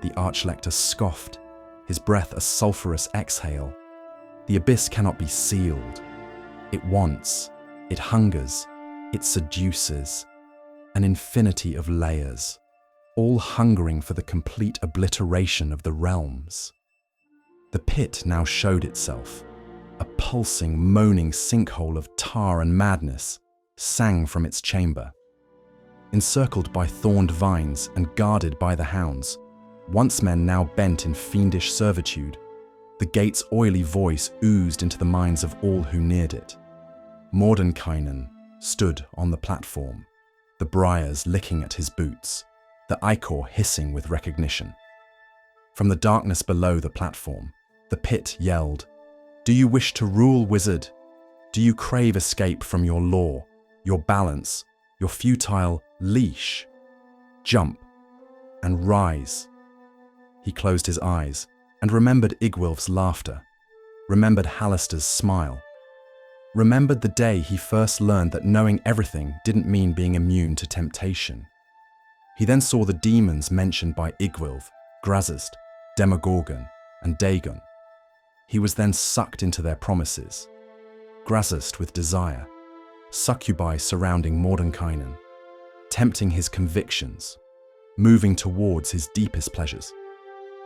The Archlector scoffed, his breath a sulphurous exhale. The abyss cannot be sealed. It wants, it hungers, it seduces. An infinity of layers, all hungering for the complete obliteration of the realms. The pit now showed itself. A pulsing, moaning sinkhole of tar and madness sang from its chamber. Encircled by thorned vines and guarded by the hounds, once men now bent in fiendish servitude, the gate's oily voice oozed into the minds of all who neared it. Mordenkainen stood on the platform, the briars licking at his boots, the ichor hissing with recognition. From the darkness below the platform, the pit yelled, "Do you wish to rule, wizard? Do you crave escape from your law, your balance, your futile leash? Jump and rise." He closed his eyes and remembered Igwilf's laughter, remembered Hallister's smile, remembered the day he first learned that knowing everything didn't mean being immune to temptation. He then saw the demons mentioned by Igwilf, Grazist, Demogorgon, and Dagon. He was then sucked into their promises. Grazist with desire, succubi surrounding Mordenkainen, tempting his convictions, moving towards his deepest pleasures.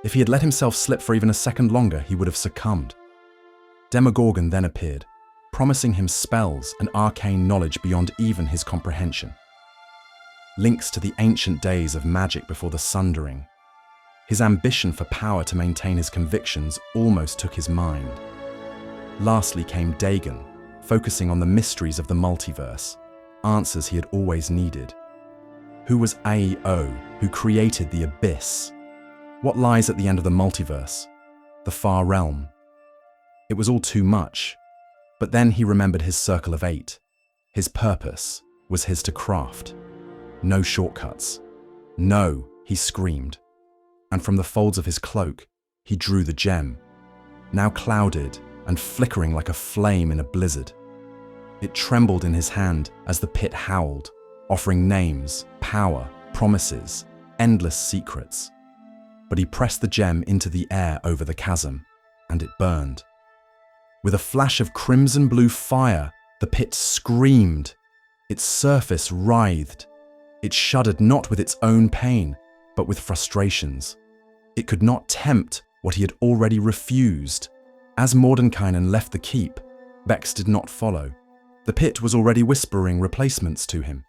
If he had let himself slip for even a second longer, he would have succumbed. Demogorgon then appeared, promising him spells and arcane knowledge beyond even his comprehension. Links to the ancient days of magic before the Sundering. His ambition for power to maintain his convictions almost took his mind. Lastly came Dagon, focusing on the mysteries of the multiverse, answers he had always needed. Who was AO, who created the abyss? What lies at the end of the multiverse? The far realm? It was all too much, but then he remembered his circle of 8. His purpose was his to craft. No shortcuts. No, he screamed. And from the folds of his cloak, he drew the gem, now clouded and flickering like a flame in a blizzard. It trembled in his hand as the pit howled, offering names, power, promises, endless secrets. But he pressed the gem into the air over the chasm, and it burned. With a flash of crimson blue fire, the pit screamed. Its surface writhed. It shuddered not with its own pain, but with frustrations. It could not tempt what he had already refused. As Mordenkainen left the keep, Bex did not follow. The pit was already whispering replacements to him.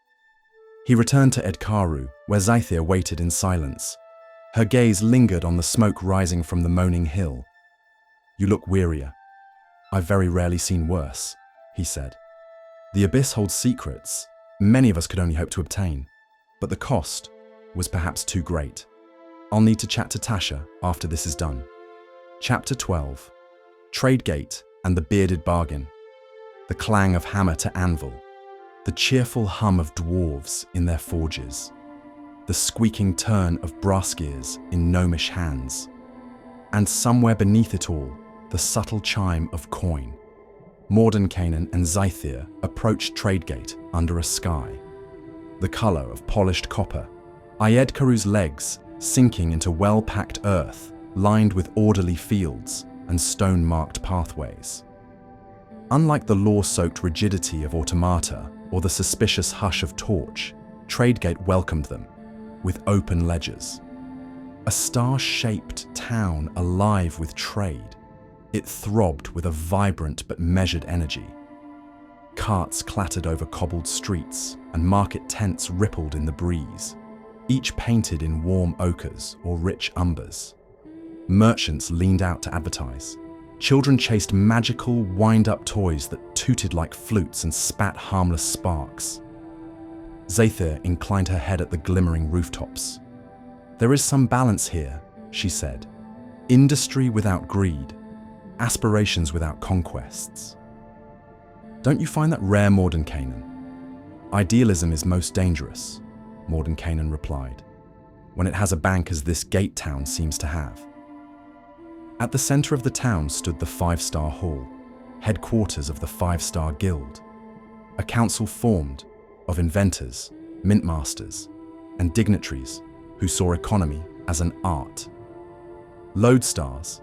He returned to Edkaru, where Zythia waited in silence. Her gaze lingered on the smoke rising from the moaning hill. "You look wearier. I've very rarely seen worse," he said. "The abyss holds secrets many of us could only hope to obtain, but the cost was perhaps too great. I'll need to chat to Tasha after this is done." Chapter 12. Tradegate and the Bearded Bargain. The clang of hammer to anvil. The cheerful hum of dwarves in their forges. The squeaking turn of brass gears in gnomish hands. And somewhere beneath it all, the subtle chime of coin. Mordenkainen and Zythia approached Tradegate under a sky. The colour of polished copper, Iedkaru's legs sinking into well-packed earth, lined with orderly fields and stone-marked pathways. Unlike the law-soaked rigidity of Automata or the suspicious hush of Torch, Tradegate welcomed them. with open ledgers. A star-shaped town alive with trade. It throbbed with a vibrant but measured energy. Carts clattered over cobbled streets, and market tents rippled in the breeze, each painted in warm ochres or rich umbers. Merchants leaned out to advertise. Children chased magical, wind-up toys that tooted like flutes and spat harmless sparks. Zathir inclined her head at the glimmering rooftops. "There is some balance here," she said. "Industry without greed, aspirations without conquests." "Don't you find that rare, Mordenkainen?" "Idealism is most dangerous," Mordenkainen replied, "when it has a bank as this gate town seems to have." At the center of the town stood the Five-Star Hall, headquarters of the Five-Star Guild, a council formed of inventors, mintmasters, and dignitaries who saw economy as an art. Lodestars,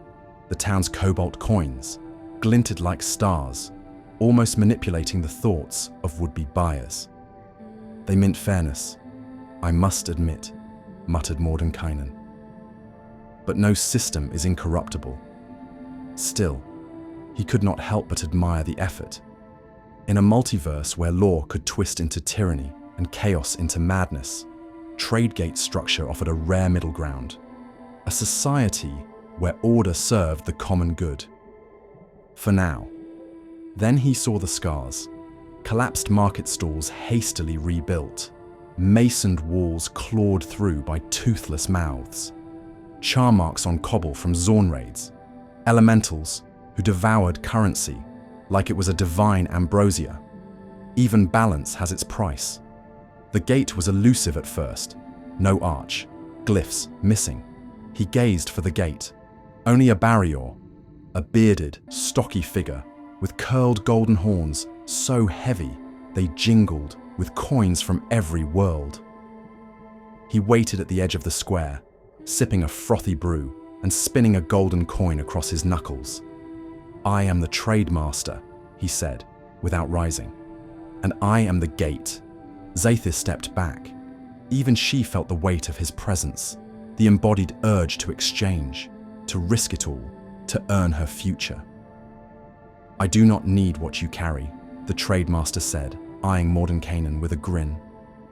the town's cobalt coins, glinted like stars, almost manipulating the thoughts of would-be buyers. "They mint fairness, I must admit," muttered Mordenkainen. "But no system is incorruptible." Still, he could not help but admire the effort. In a multiverse where law could twist into tyranny and chaos into madness, Tradegate structure offered a rare middle ground, a society where order served the common good. For now. Then he saw the scars, collapsed market stalls hastily rebuilt, masoned walls clawed through by toothless mouths, char marks on cobble from Zorn raids, elementals who devoured currency like it was a divine ambrosia. Even balance has its price. The gate was elusive at first, no arch, glyphs missing. He gazed for the gate, only a barrier, a bearded, stocky figure with curled golden horns so heavy they jingled with coins from every world. He waited at the edge of the square, sipping a frothy brew and spinning a golden coin across his knuckles. "I am the trade master," he said, without rising. "And I am the gate." Zathir stepped back. Even she felt the weight of his presence, the embodied urge to exchange, to risk it all, to earn her future. "I do not need what you carry," the trade master said, eyeing Mordenkainen with a grin.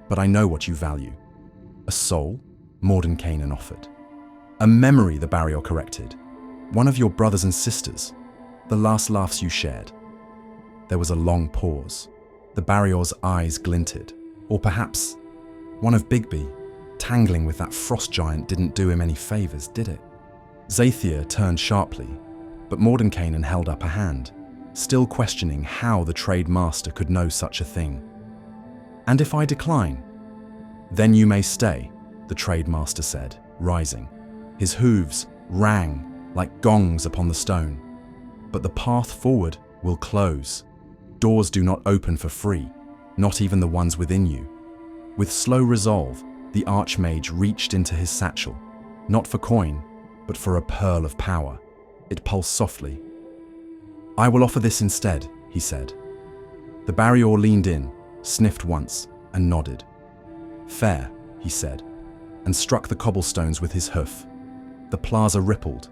"But I know what you value." "A soul?" Mordenkainen offered. "A memory," the barrier corrected. "One of your brothers and sisters, the last laughs you shared." There was a long pause. The barrier's eyes glinted. Or perhaps one of Bigby. Tangling with that frost giant didn't do him any favors, did it? Zathir turned sharply, but Mordenkainen held up a hand, still questioning how the trade master could know such a thing. "And if I decline?" "Then you may stay," the trade master said, rising. His hooves rang like gongs upon the stone. "But the path forward will close. Doors do not open for free, not even the ones within you." With slow resolve, the Archmage reached into his satchel, not for coin, but for a pearl of power. It pulsed softly. "I will offer this instead," he said. The barrier leaned in, sniffed once, and nodded. "Fair," he said, and struck the cobblestones with his hoof. The plaza rippled.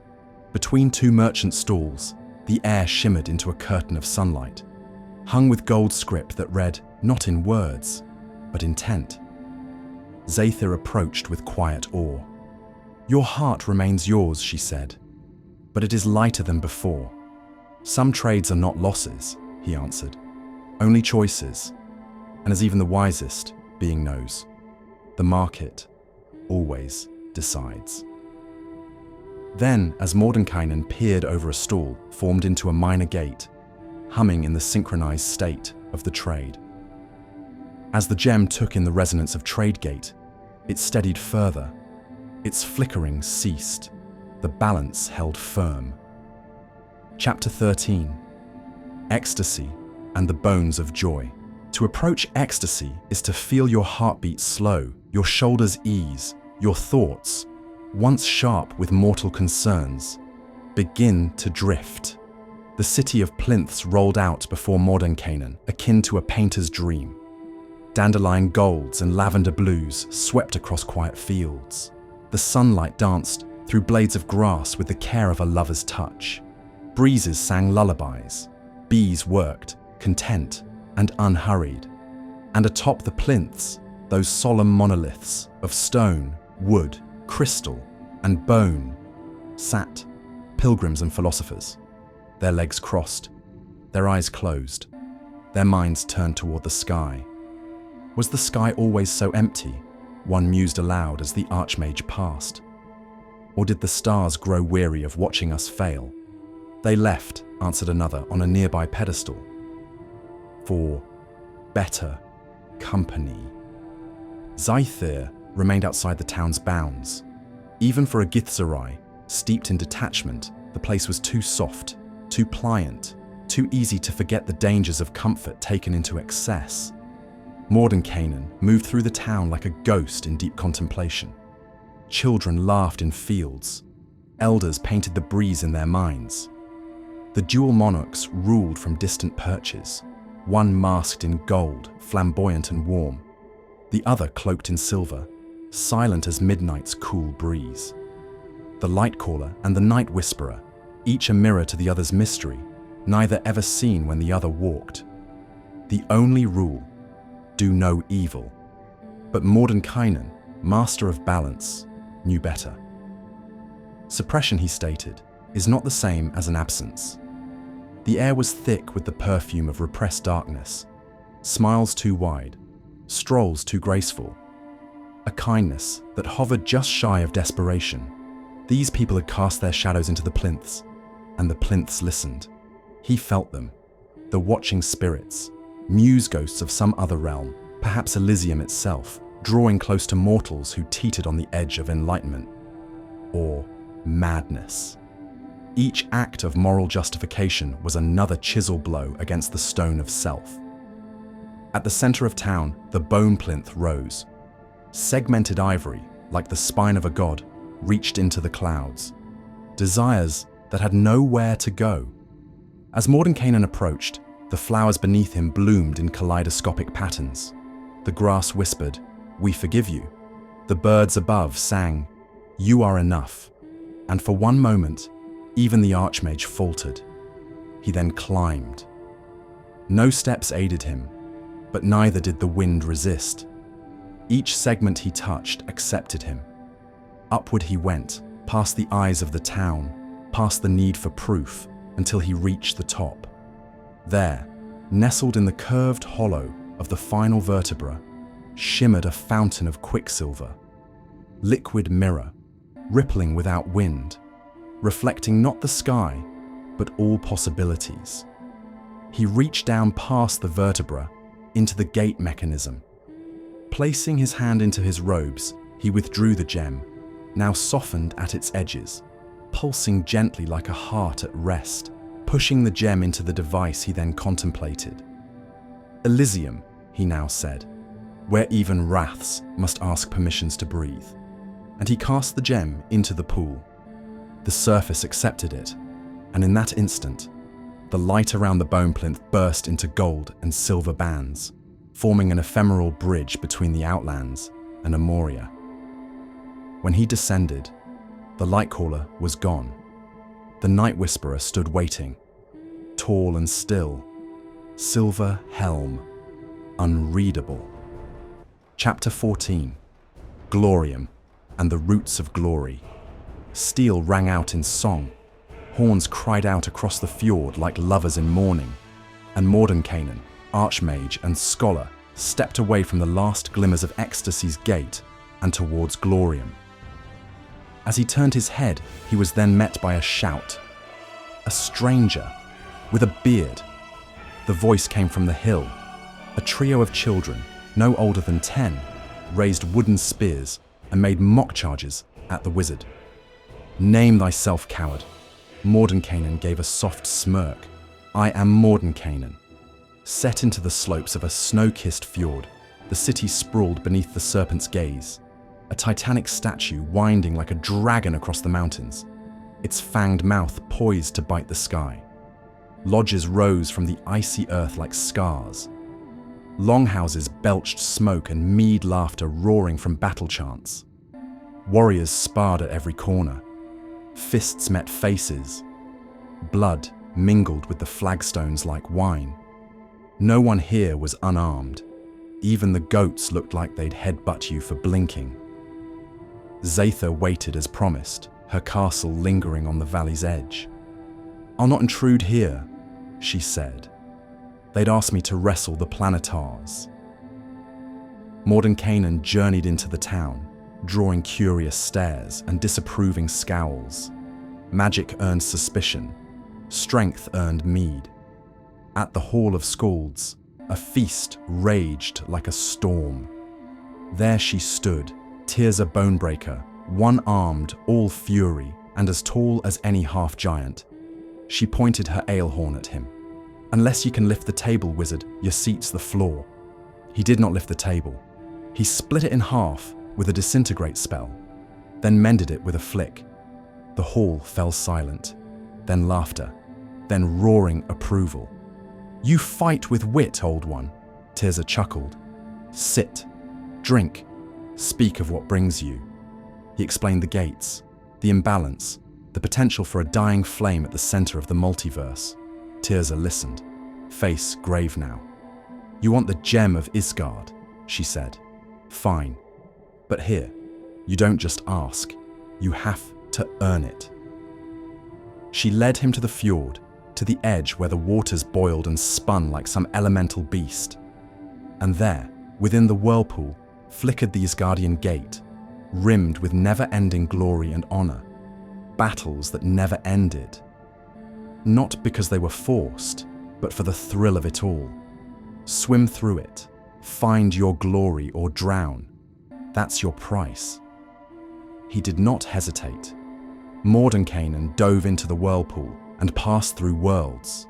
Between two merchant stalls, the air shimmered into a curtain of sunlight, hung with gold script that read not in words, but intent. Zathir approached with quiet awe. "Your heart remains yours," she said, "but it is lighter than before." "Some trades are not losses," he answered, "only choices, and as even the wisest being knows, the market always decides." Then, as Mordenkainen peered over a stall formed into a minor gate, humming in the synchronized state of the trade. As the gem took in the resonance of Tradegate, it steadied further. Its flickering ceased. The balance held firm. Chapter 13. Ecstasy and the Bones of Joy. To approach ecstasy is to feel your heartbeat slow, your shoulders ease, your thoughts, once sharp with mortal concerns, begin to drift. The city of plinths rolled out before Mordenkainen, akin to a painter's dream. Dandelion golds and lavender blues swept across quiet fields. The sunlight danced through blades of grass with the care of a lover's touch. Breezes sang lullabies. Bees worked, content and unhurried. And atop the plinths, those solemn monoliths of stone, wood, crystal, and bone, sat pilgrims and philosophers, their legs crossed, their eyes closed, their minds turned toward the sky. Was the sky always so empty? One mused aloud as the Archmage passed. Or did the stars grow weary of watching us fail? They left, answered another on a nearby pedestal, for better company. XIII remained outside the town's bounds. Even for a Githzerai, steeped in detachment, the place was too soft, too pliant, too easy to forget the dangers of comfort taken into excess. Mordenkainen moved through the town like a ghost in deep contemplation. Children laughed in fields. Elders painted the breeze in their minds. The dual monarchs ruled from distant perches, one masked in gold, flamboyant and warm, the other cloaked in silver, silent as midnight's cool breeze. The Lightcaller and the Night Whisperer, each a mirror to the other's mystery, neither ever seen when the other walked. The only rule: do no evil. But Mordenkainen, master of balance, knew better. Suppression, he stated, is not the same as an absence. The air was thick with the perfume of repressed darkness, smiles too wide, strolls too graceful, a kindness that hovered just shy of desperation. These people had cast their shadows into the plinths, and the plinths listened. He felt them, the watching spirits, muse ghosts of some other realm, perhaps Elysium itself, drawing close to mortals who teetered on the edge of enlightenment, or madness. Each act of moral justification was another chisel blow against the stone of self. At the center of town, the bone plinth rose. Segmented ivory, like the spine of a god, reached into the clouds. Desires that had nowhere to go. As Mordenkainen approached, the flowers beneath him bloomed in kaleidoscopic patterns. The grass whispered, "We forgive you." The birds above sang, "You are enough." And for one moment, even the Archmage faltered. He then climbed. No steps aided him, but neither did the wind resist. Each segment he touched accepted him. Upward he went, past the eyes of the town, past the need for proof, until he reached the top. There, nestled in the curved hollow of the final vertebra, shimmered a fountain of quicksilver. Liquid mirror, rippling without wind, reflecting not the sky, but all possibilities. He reached down past the vertebra, into the gate mechanism. Placing his hand into his robes, he withdrew the gem, now softened at its edges, pulsing gently like a heart at rest, pushing the gem into the device he then contemplated. Elysium, he now said, where even wraths must ask permissions to breathe. And he cast the gem into the pool. The surface accepted it, and in that instant, the light around the bone plinth burst into gold and silver bands, forming an ephemeral bridge between the Outlands and Arborea. When he descended, the Lightcaller was gone. The Night Whisperer stood waiting, tall and still, silver helm, unreadable. Chapter 14, Glorium and the Roots of Glory. Steel rang out in song. Horns cried out across the fjord like lovers in mourning, and Mordenkainen, Archmage and Scholar, stepped away from the last glimmers of ecstasy's gate and towards Glorium. As he turned his head, he was then met by a shout. A stranger, with a beard. The voice came from the hill. A trio of children, no older than 10, raised wooden spears and made mock charges at the wizard. "Name thyself, coward." Mordenkainen gave a soft smirk. "I am Mordenkainen." Set into the slopes of a snow-kissed fjord, the city sprawled beneath the serpent's gaze, a titanic statue winding like a dragon across the mountains, its fanged mouth poised to bite the sky. Lodges rose from the icy earth like scars. Longhouses belched smoke and mead laughter roaring from battle chants. Warriors sparred at every corner. Fists met faces. Blood mingled with the flagstones like wine. No one here was unarmed. Even the goats looked like they'd headbutt you for blinking. Zatha waited as promised, her castle lingering on the valley's edge. "I'll not intrude here," she said. "They'd asked me to wrestle the planetars." Mordenkainen journeyed into the town, drawing curious stares and disapproving scowls. Magic earned suspicion. Strength earned mead. At the Hall of Scalds, a feast raged like a storm. There she stood, Tirza Bonebreaker, one-armed, all fury, and as tall as any half-giant. She pointed her alehorn at him. "Unless you can lift the table, wizard, your seat's the floor." He did not lift the table. He split it in half with a disintegrate spell, then mended it with a flick. The hall fell silent, then laughter, then roaring approval. "You fight with wit, old one," Tirza chuckled. "Sit, drink, speak of what brings you." He explained the gates, the imbalance, the potential for a dying flame at the center of the multiverse. Tirza listened, face grave now. "You want the gem of Ysgard," she said. "Fine. But here, you don't just ask, you have to earn it." She led him to the fjord, to the edge where the waters boiled and spun like some elemental beast. And there, within the whirlpool, flickered the Ysgardian gate, rimmed with never-ending glory and honor, battles that never ended. Not because they were forced, but for the thrill of it all. Swim through it, find your glory or drown. That's your price. He did not hesitate. Mordenkainen dove into the whirlpool and passed through worlds.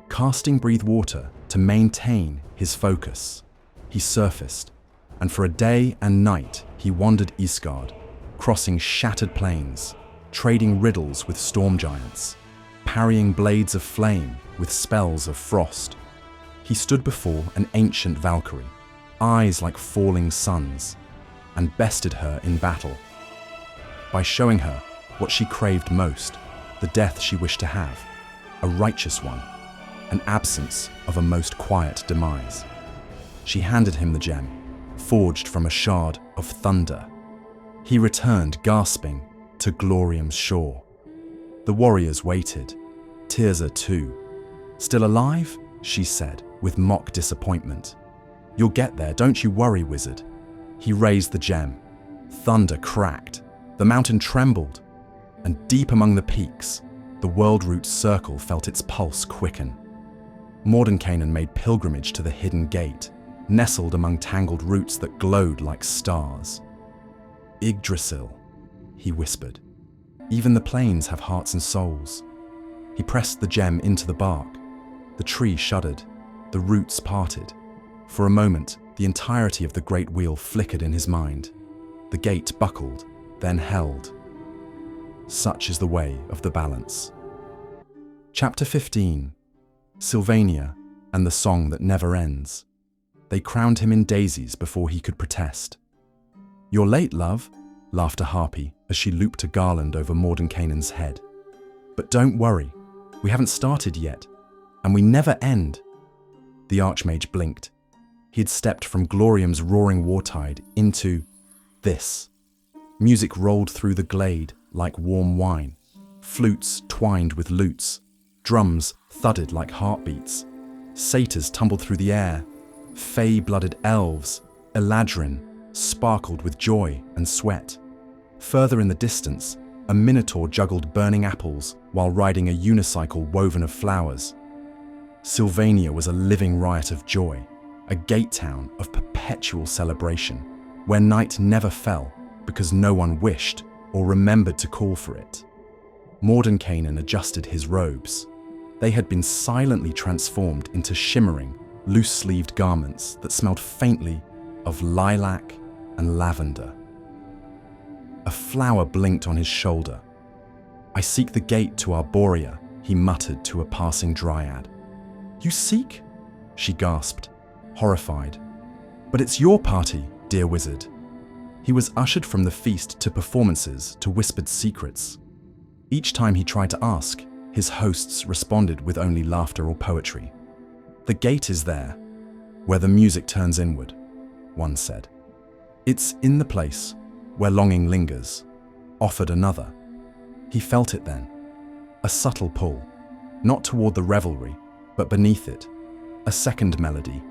Casting Breathe Water to maintain his focus, he surfaced, and for a day and night he wandered Ysgard, crossing shattered plains, trading riddles with storm giants, parrying blades of flame with spells of frost. He stood before an ancient Valkyrie, eyes like falling suns, and bested her in battle. By showing her what she craved most, the death she wished to have, a righteous one, an absence of a most quiet demise. She handed him the gem, forged from a shard of thunder. He returned, gasping, to Glorium's shore. The warriors waited, Tirza too. "Still alive?" she said, with mock disappointment. "You'll get there, don't you worry, wizard." He raised the gem. Thunder cracked. The mountain trembled. And deep among the peaks, the Worldroot's circle felt its pulse quicken. Mordenkainen made pilgrimage to the hidden gate, nestled among tangled roots that glowed like stars. "Yggdrasil," he whispered. "Even the plains have hearts and souls." He pressed the gem into the bark. The tree shuddered. The roots parted. For a moment, the entirety of the great wheel flickered in his mind. The gate buckled, then held. Such is the way of the balance. Chapter 15. Sylvania and the Song That Never Ends. They crowned him in daisies before he could protest. "You're late, love," laughed a harpy as she looped a garland over Mordenkainen's head. "But don't worry, we haven't started yet, and we never end." The Archmage blinked. He had stepped from Glorium's roaring wartide into this. Music rolled through the glade like warm wine. Flutes twined with lutes. Drums thudded like heartbeats. Satyrs tumbled through the air. Fey-blooded elves, Eladrin, sparkled with joy and sweat. Further in the distance, a minotaur juggled burning apples while riding a unicycle woven of flowers. Sylvania was a living riot of joy, a gate town of perpetual celebration, where night never fell because no one wished or remembered to call for it. Mordenkainen adjusted his robes. They had been silently transformed into shimmering, loose-sleeved garments that smelled faintly of lilac and lavender. A flower blinked on his shoulder. "I seek the gate to Arborea," he muttered to a passing Dryad. "You seek?" she gasped. horrified. "But it's your party, dear wizard." He was ushered from the feast to performances to whispered secrets. Each time he tried to ask, his hosts responded with only laughter or poetry. "The gate is there, where the music turns inward," one said. "It's in the place where longing lingers," offered another. He felt it then, a subtle pull, not toward the revelry, but beneath it, a second melody,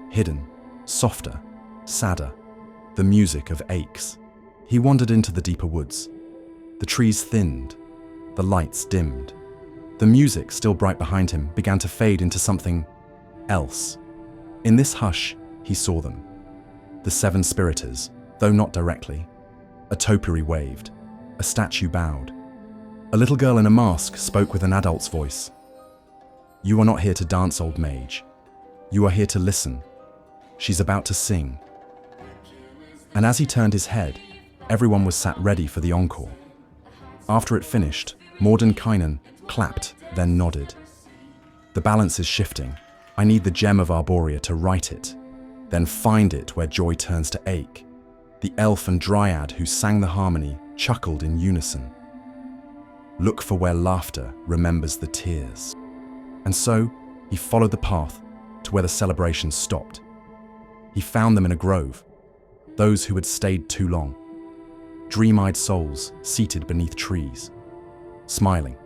hidden, softer, sadder, the music of aches. He wandered into the deeper woods. The trees thinned, the lights dimmed. The music, still bright behind him, began to fade into something else. In this hush, he saw them. The seven spiriters, though not directly. A topiary waved. A statue bowed. A little girl in a mask spoke with an adult's voice. "You are not here to dance, old mage. You are here to listen. She's about to sing." And as he turned his head, everyone was sat ready for the encore. After it finished, Mordenkainen clapped, then nodded. "The balance is shifting. I need the gem of Arborea to right it, then find it where joy turns to ache." The elf and Dryad who sang the harmony chuckled in unison. "Look for where laughter remembers the tears." And so, he followed the path to where the celebration stopped. He found them in a grove, those who had stayed too long. Dream-eyed souls seated beneath trees, smiling,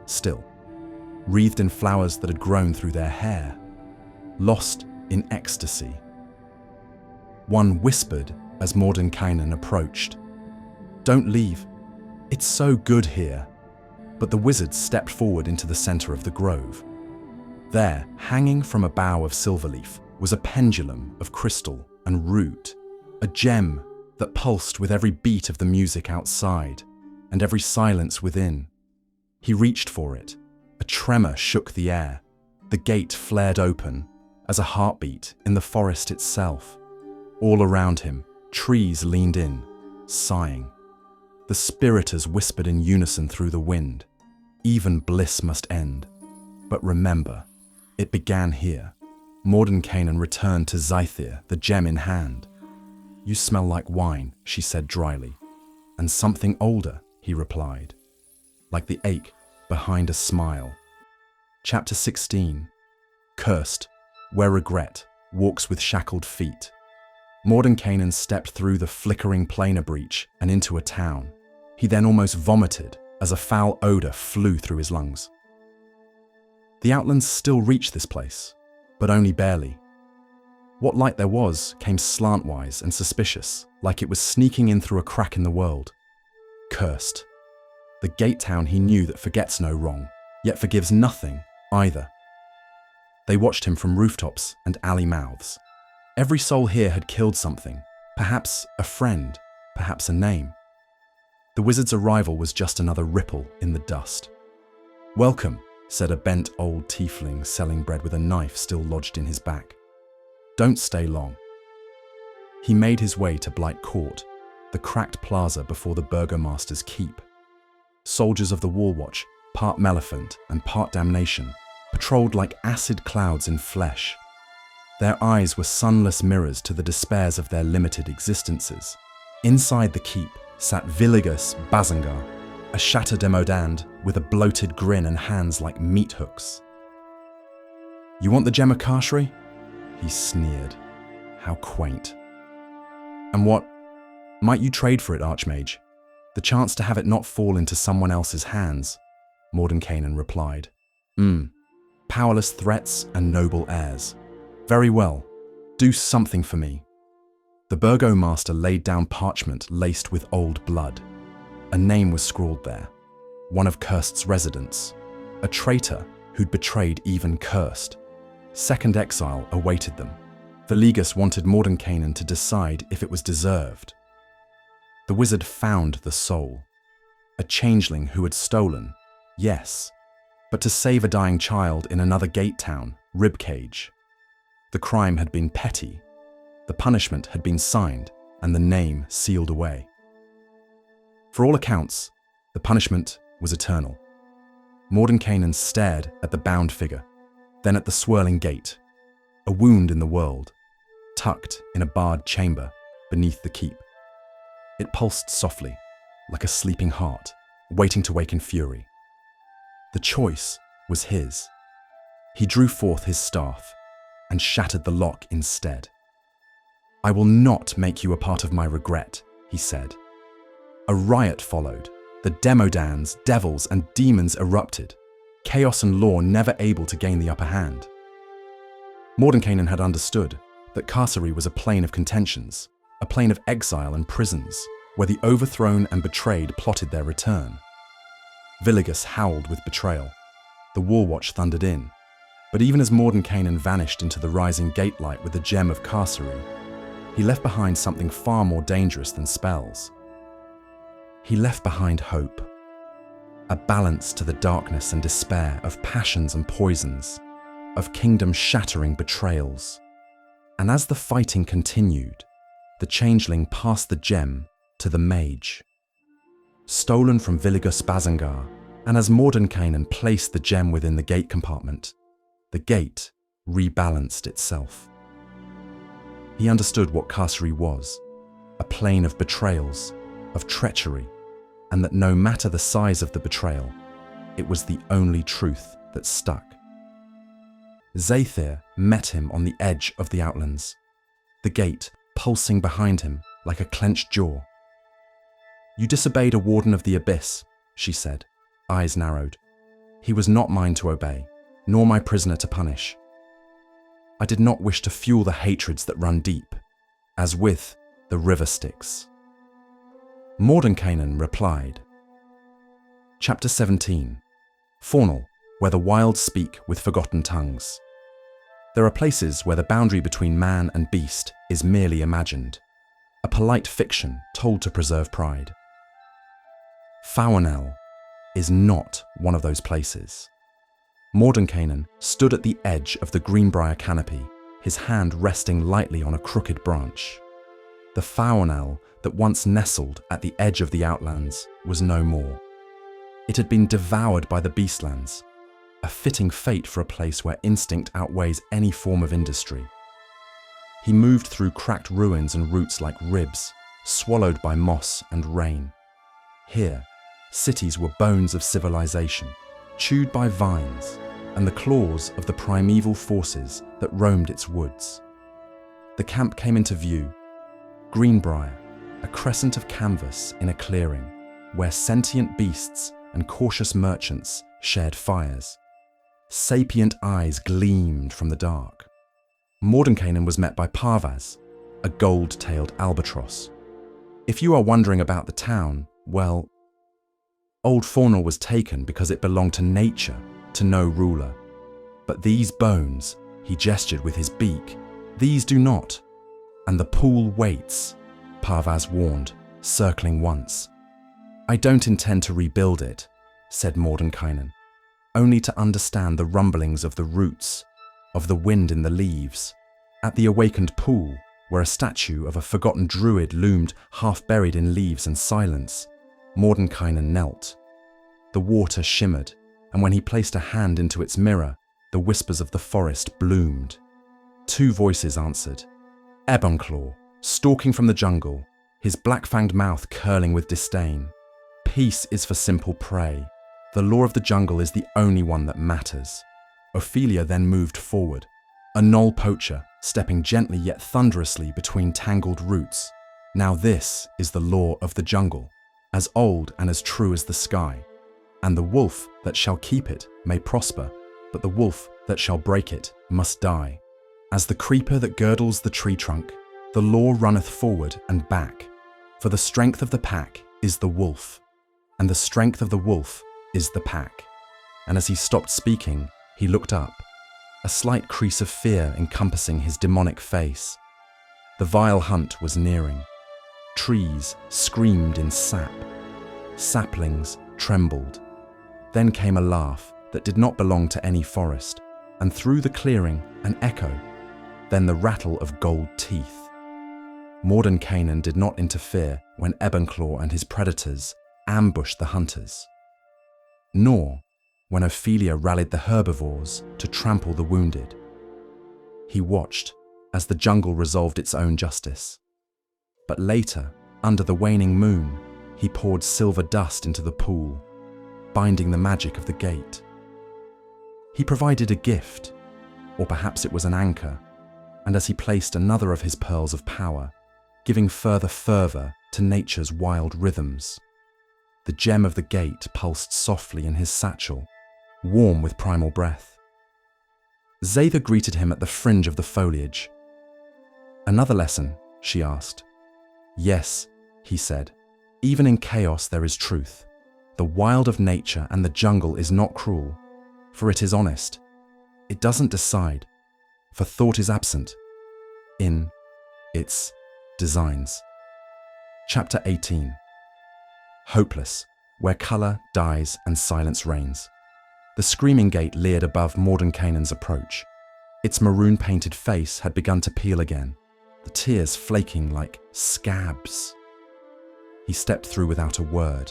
still, wreathed in flowers that had grown through their hair, lost in ecstasy. One whispered as Mordenkainen approached, "Don't leave. It's so good here." But the wizard stepped forward into the center of the grove. There, hanging from a bough of silverleaf, was a pendulum of crystal and root, a gem that pulsed with every beat of the music outside and every silence within. He reached for it. A tremor shook the air. The gate flared open as a heartbeat in the forest itself. All around him, trees leaned in, sighing. The spiriters whispered in unison through the wind. Even bliss must end. But remember, it began here. Mordenkainen returned to XIII, the gem in hand. "You smell like wine," she said dryly. "And something older," he replied, like the ache behind a smile. Chapter 16. Cursed, where regret walks with shackled feet. Mordenkainen stepped through the flickering planar breach and into a town. He then almost vomited as a foul odor flew through his lungs. The Outlands still reached this place, but only barely. What light there was came slantwise and suspicious, like it was sneaking in through a crack in the world. Cursed. The gate town he knew that forgets no wrong, yet forgives nothing either. They watched him from rooftops and alley mouths. Every soul here had killed something, perhaps a friend, perhaps a name. The wizard's arrival was just another ripple in the dust. "Welcome," said a bent old tiefling selling bread with a knife still lodged in his back. "Don't stay long." He made his way to Blight Court, the cracked plaza before the burgomaster's keep. Soldiers of the Wall Watch, part Maleficent and part Damnation, patrolled like acid clouds in flesh. Their eyes were sunless mirrors to the despairs of their limited existences. Inside the keep sat Villigus Bazengar, a Chateau-Demodand with a bloated grin and hands like meat hooks. "You want the gem of Carceri?" He sneered. How quaint. "And what might you trade for it, Archmage? The chance to have it not fall into someone else's hands," Mordenkainen replied. Powerless threats and noble airs. "Very well. Do something for me." The burgomaster laid down parchment laced with old blood. A name was scrawled there, one of Cursed residents, a traitor who'd betrayed even Cursed. Second exile awaited them. Villigus wanted Mordenkainen to decide if it was deserved. The wizard found the soul. A changeling who had stolen, yes, but to save a dying child in another gate town, Ribcage. The crime had been petty. The punishment had been signed and the name sealed away. For all accounts, the punishment was eternal. Mordenkainen stared at the bound figure, then at the swirling gate. a wound in the world, tucked in a barred chamber beneath the keep. It pulsed softly, like a sleeping heart, waiting to wake in fury. The choice was his. He drew forth his staff and shattered the lock instead. "I will not make you a part of my regret," he said. A riot followed. The Demodans, devils, and demons erupted, chaos and law never able to gain the upper hand. Mordenkainen had understood that Carceri was a plane of contentions, a plane of exile and prisons, where the overthrown and betrayed plotted their return. Viligus howled with betrayal. The Warwatch thundered in. But even as Mordenkainen vanished into the rising gatelight with the gem of Carceri, he left behind something far more dangerous than spells. He left behind hope, a balance to the darkness and despair of passions and poisons, of kingdom-shattering betrayals. And as the fighting continued, the changeling passed the gem to the mage. Stolen from Viligus Bazangar, and as Mordenkainen placed the gem within the gate compartment, the gate rebalanced itself. He understood what Carceri was, a plane of betrayals, of treachery, and that no matter the size of the betrayal, it was the only truth that stuck. Zathir met him on the edge of the Outlands, the gate pulsing behind him like a clenched jaw. "You disobeyed a Warden of the Abyss," she said, eyes narrowed. "He was not mine to obey, nor my prisoner to punish. I did not wish to fuel the hatreds that run deep, as with the river Styx." Mordenkainen replied. Chapter 17. Faunal, where the wild speak with forgotten tongues. There are places where the boundary between man and beast is merely imagined, a polite fiction told to preserve pride. Faunal is not one of those places. Mordenkainen stood at the edge of the greenbrier canopy, his hand resting lightly on a crooked branch. The Faunal that once nestled at the edge of the Outlands was no more. It had been devoured by the Beastlands, a fitting fate for a place where instinct outweighs any form of industry. He moved through cracked ruins and roots like ribs, swallowed by moss and rain. Here, cities were bones of civilization, chewed by vines, and the claws of the primeval forces that roamed its woods. The camp came into view, greenbrier, a crescent of canvas in a clearing, where sentient beasts and cautious merchants shared fires. Sapient eyes gleamed from the dark. Mordenkainen was met by Parvaz, a gold-tailed albatross. If you are wondering about the town, well, Old Faunal was taken because it belonged to nature, to no ruler. But these bones, he gestured with his beak, these do not. And the pool waits, Parvaz warned, circling once. "I don't intend to rebuild it," said Mordenkainen, "only to understand the rumblings of the roots, of the wind in the leaves." At the awakened pool, where a statue of a forgotten druid loomed half buried in leaves and silence, Mordenkainen knelt. The water shimmered, and when he placed a hand into its mirror, the whispers of the forest bloomed. Two voices answered. Ebonclaw, stalking from the jungle, his black-fanged mouth curling with disdain. "Peace is for simple prey. The law of the jungle is the only one that matters." Ophelia then moved forward, a knoll poacher, stepping gently yet thunderously between tangled roots. "Now this is the law of the jungle, as old and as true as the sky. And the wolf that shall keep it may prosper, but the wolf that shall break it must die. As the creeper that girdles the tree trunk, the law runneth forward and back. For the strength of the pack is the wolf, and the strength of the wolf is the pack." And as he stopped speaking, he looked up, a slight crease of fear encompassing his demonic face. The vile hunt was nearing. Trees screamed in sap. Saplings trembled. Then came a laugh that did not belong to any forest, and through the clearing an echo, then the rattle of gold teeth. Mordenkainen did not interfere when Ebonclaw and his predators ambushed the hunters, nor when Ophelia rallied the herbivores to trample the wounded. He watched as the jungle resolved its own justice. But later, under the waning moon, he poured silver dust into the pool, binding the magic of the gate. He provided a gift, or perhaps it was an anchor, and as he placed another of his pearls of power, giving further fervour to nature's wild rhythms, the gem of the gate pulsed softly in his satchel, warm with primal breath. Xaither greeted him at the fringe of the foliage. "Another lesson?" she asked. "Yes," he said. "Even in chaos there is truth. The wild of nature and the jungle is not cruel, for it is honest. It doesn't decide, for thought is absent in its designs." Chapter 18. Hopeless, where colour dies and silence reigns. The screaming gate leered above Mordenkainen's approach. Its maroon-painted face had begun to peel again, the tears flaking like scabs. He stepped through without a word.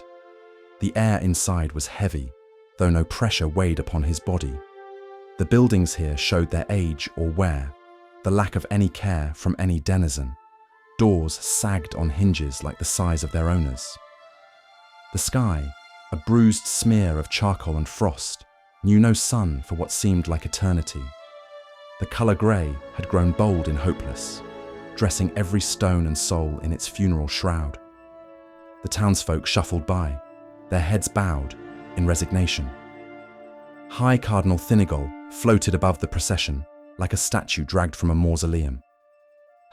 The air inside was heavy, though no pressure weighed upon his body. The buildings here showed their age or wear, the lack of any care from any denizen. Doors sagged on hinges like the size of their owners. The sky, a bruised smear of charcoal and frost, knew no sun for what seemed like eternity. The colour grey had grown bold and hopeless, dressing every stone and soul in its funeral shroud. The townsfolk shuffled by, their heads bowed in resignation. High Cardinal Thinigol floated above the procession like a statue dragged from a mausoleum.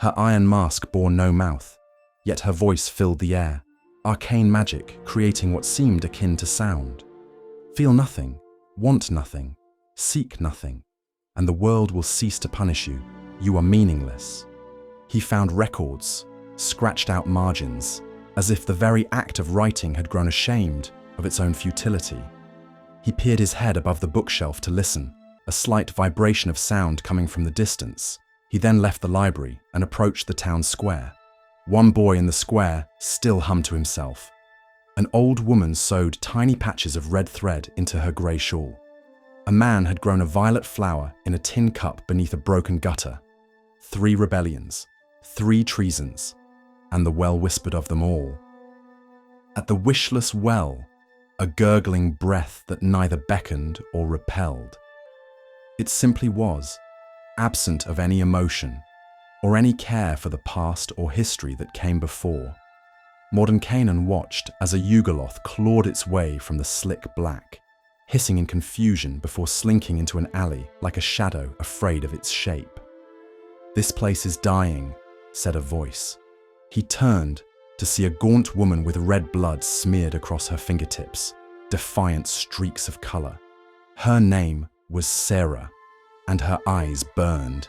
Her iron mask bore no mouth, yet her voice filled the air, arcane magic creating what seemed akin to sound. "Feel nothing, want nothing, seek nothing, and the world will cease to punish you. You are meaningless." He found records, scratched out margins, as if the very act of writing had grown ashamed of its own futility. He peered his head above the bookshelf to listen, a slight vibration of sound coming from the distance. He then left the library and approached the town square. One boy in the square still hummed to himself. An old woman sewed tiny patches of red thread into her grey shawl. A man had grown a violet flower in a tin cup beneath a broken gutter. 3 rebellions, 3 treasons, and the well whispered of them all. At the wishless well, a gurgling breath that neither beckoned or repelled. It simply was, absent of any emotion, or any care for the past or history that came before. Mordenkainen watched as a Yugoloth clawed its way from the slick black, hissing in confusion before slinking into an alley like a shadow afraid of its shape. "This place is dying," said a voice. He turned to see a gaunt woman with red blood smeared across her fingertips, defiant streaks of colour. Her name was Sarah, and her eyes burned.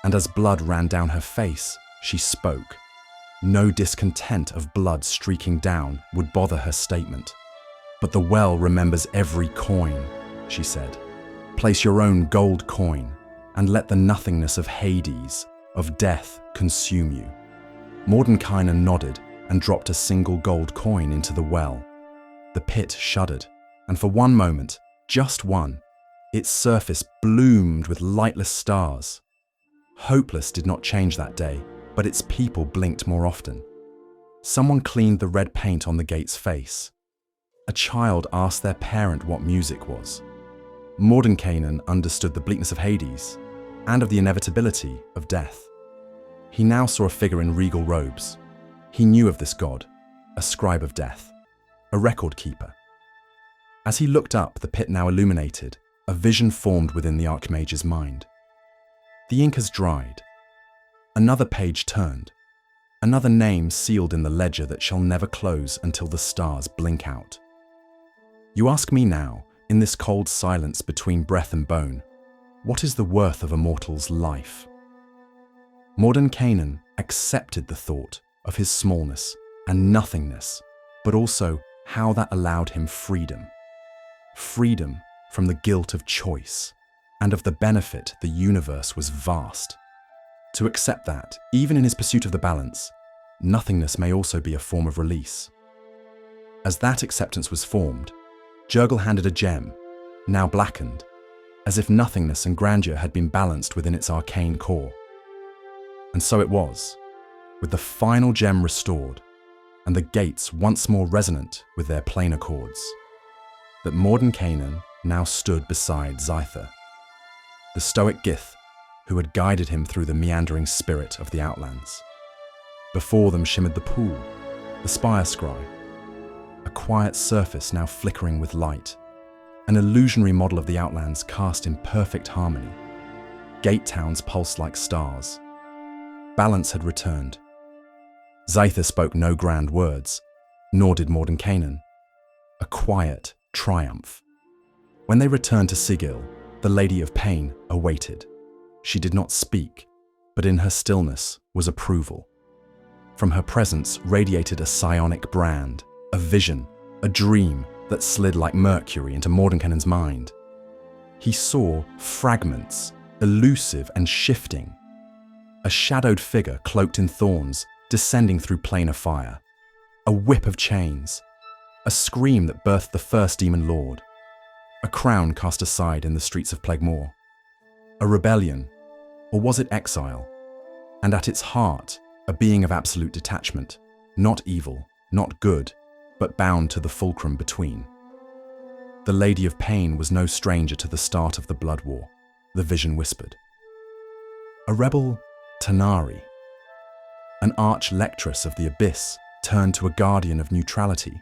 And as blood ran down her face, she spoke. No discontent of blood streaking down would bother her statement. "But the well remembers every coin," she said. "Place your own gold coin, and let the nothingness of Hades, of death, consume you." Mordenkainen nodded and dropped a single gold coin into the well. The pit shuddered, and for one moment, just one, its surface bloomed with lightless stars. Hopeless did not change that day, but its people blinked more often. Someone cleaned the red paint on the gate's face. A child asked their parent what music was. Mordenkainen understood the bleakness of Hades and of the inevitability of death. He now saw a figure in regal robes. He knew of this god, a scribe of death, a record keeper. As he looked up, the pit now illuminated, a vision formed within the Archmage's mind. The ink has dried. Another page turned. Another name sealed in the ledger that shall never close until the stars blink out. You ask me now, in this cold silence between breath and bone, what is the worth of a mortal's life? Mordenkainen accepted the thought of his smallness and nothingness, but also how that allowed him freedom. Freedom from the guilt of choice and of the benefit the universe was vast. To accept that, even in his pursuit of the balance, nothingness may also be a form of release. As that acceptance was formed, Jurgle handed a gem, now blackened, as if nothingness and grandeur had been balanced within its arcane core. And so it was, with the final gem restored, and the gates once more resonant with their planar chords, that Mordenkainen now stood beside XIII, the stoic Gith who had guided him through the meandering spirit of the Outlands. Before them shimmered the pool, the spire scry, a quiet surface now flickering with light, an illusionary model of the Outlands cast in perfect harmony. Gate towns pulsed like stars. Balance had returned. XIII spoke no grand words, nor did Mordenkainen. A quiet triumph. When they returned to Sigil, the Lady of Pain awaited. She did not speak, but in her stillness was approval. From her presence radiated a psionic brand, a vision, a dream that slid like mercury into Mordenkainen's mind. He saw fragments, elusive and shifting. A shadowed figure cloaked in thorns, descending through planar fire. A whip of chains. A scream that birthed the first demon lord. A crown cast aside in the streets of Plaguemore. A rebellion, or was it exile? And at its heart, a being of absolute detachment, not evil, not good, but bound to the fulcrum between. The Lady of Pain was no stranger to the start of the Blood War, the vision whispered. A rebel Tanari, an arch-lectress of the Abyss turned to a guardian of neutrality,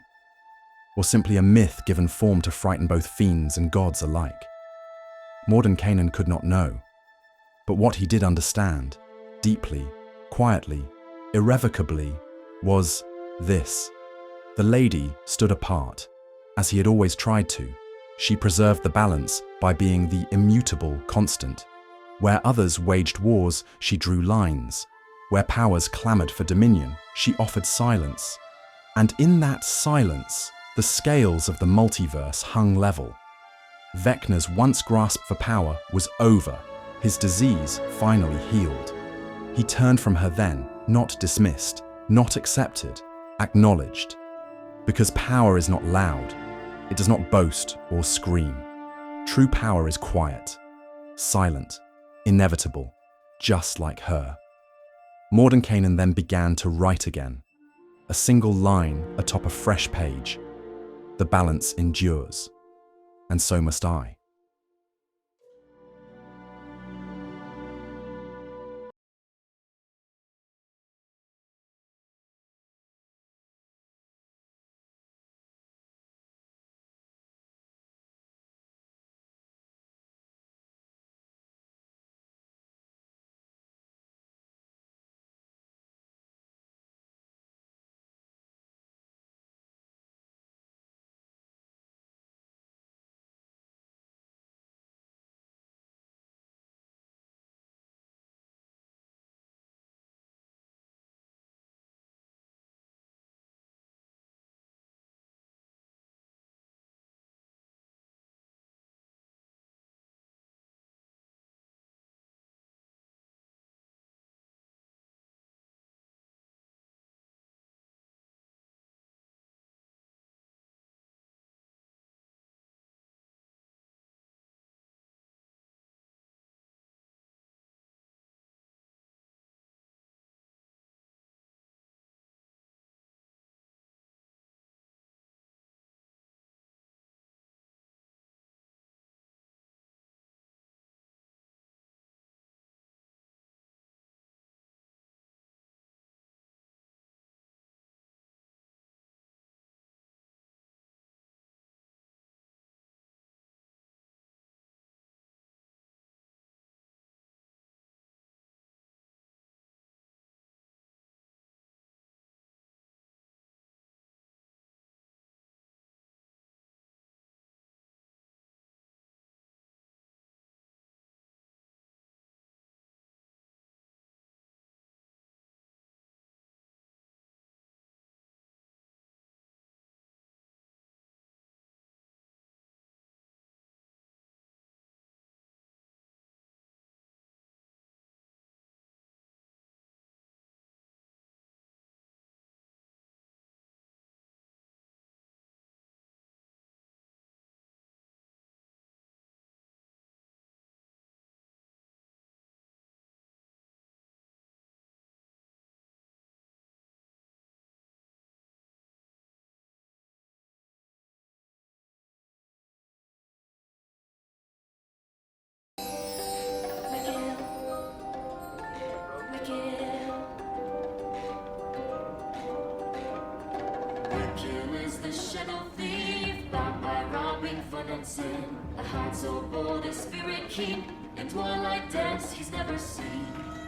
or simply a myth given form to frighten both fiends and gods alike. Mordenkainen could not know, but what he did understand, deeply, quietly, irrevocably, was this. The lady stood apart, as he had always tried to. She preserved the balance by being the immutable constant. Where others waged wars, she drew lines. Where powers clamored for dominion, she offered silence. And in that silence, the scales of the multiverse hung level. Vecna's once grasp for power was over. His disease finally healed. He turned from her then, not dismissed, not accepted, acknowledged. Because power is not loud. It does not boast or scream. True power is quiet, silent, inevitable, just like her. Mordenkainen then began to write again, a single line atop a fresh page. The balance endures, and so must I. begin. The kill is the shadow thief, bound by robbing fun and sin. A heart so bold, a spirit keen, in twilight dance he's never seen.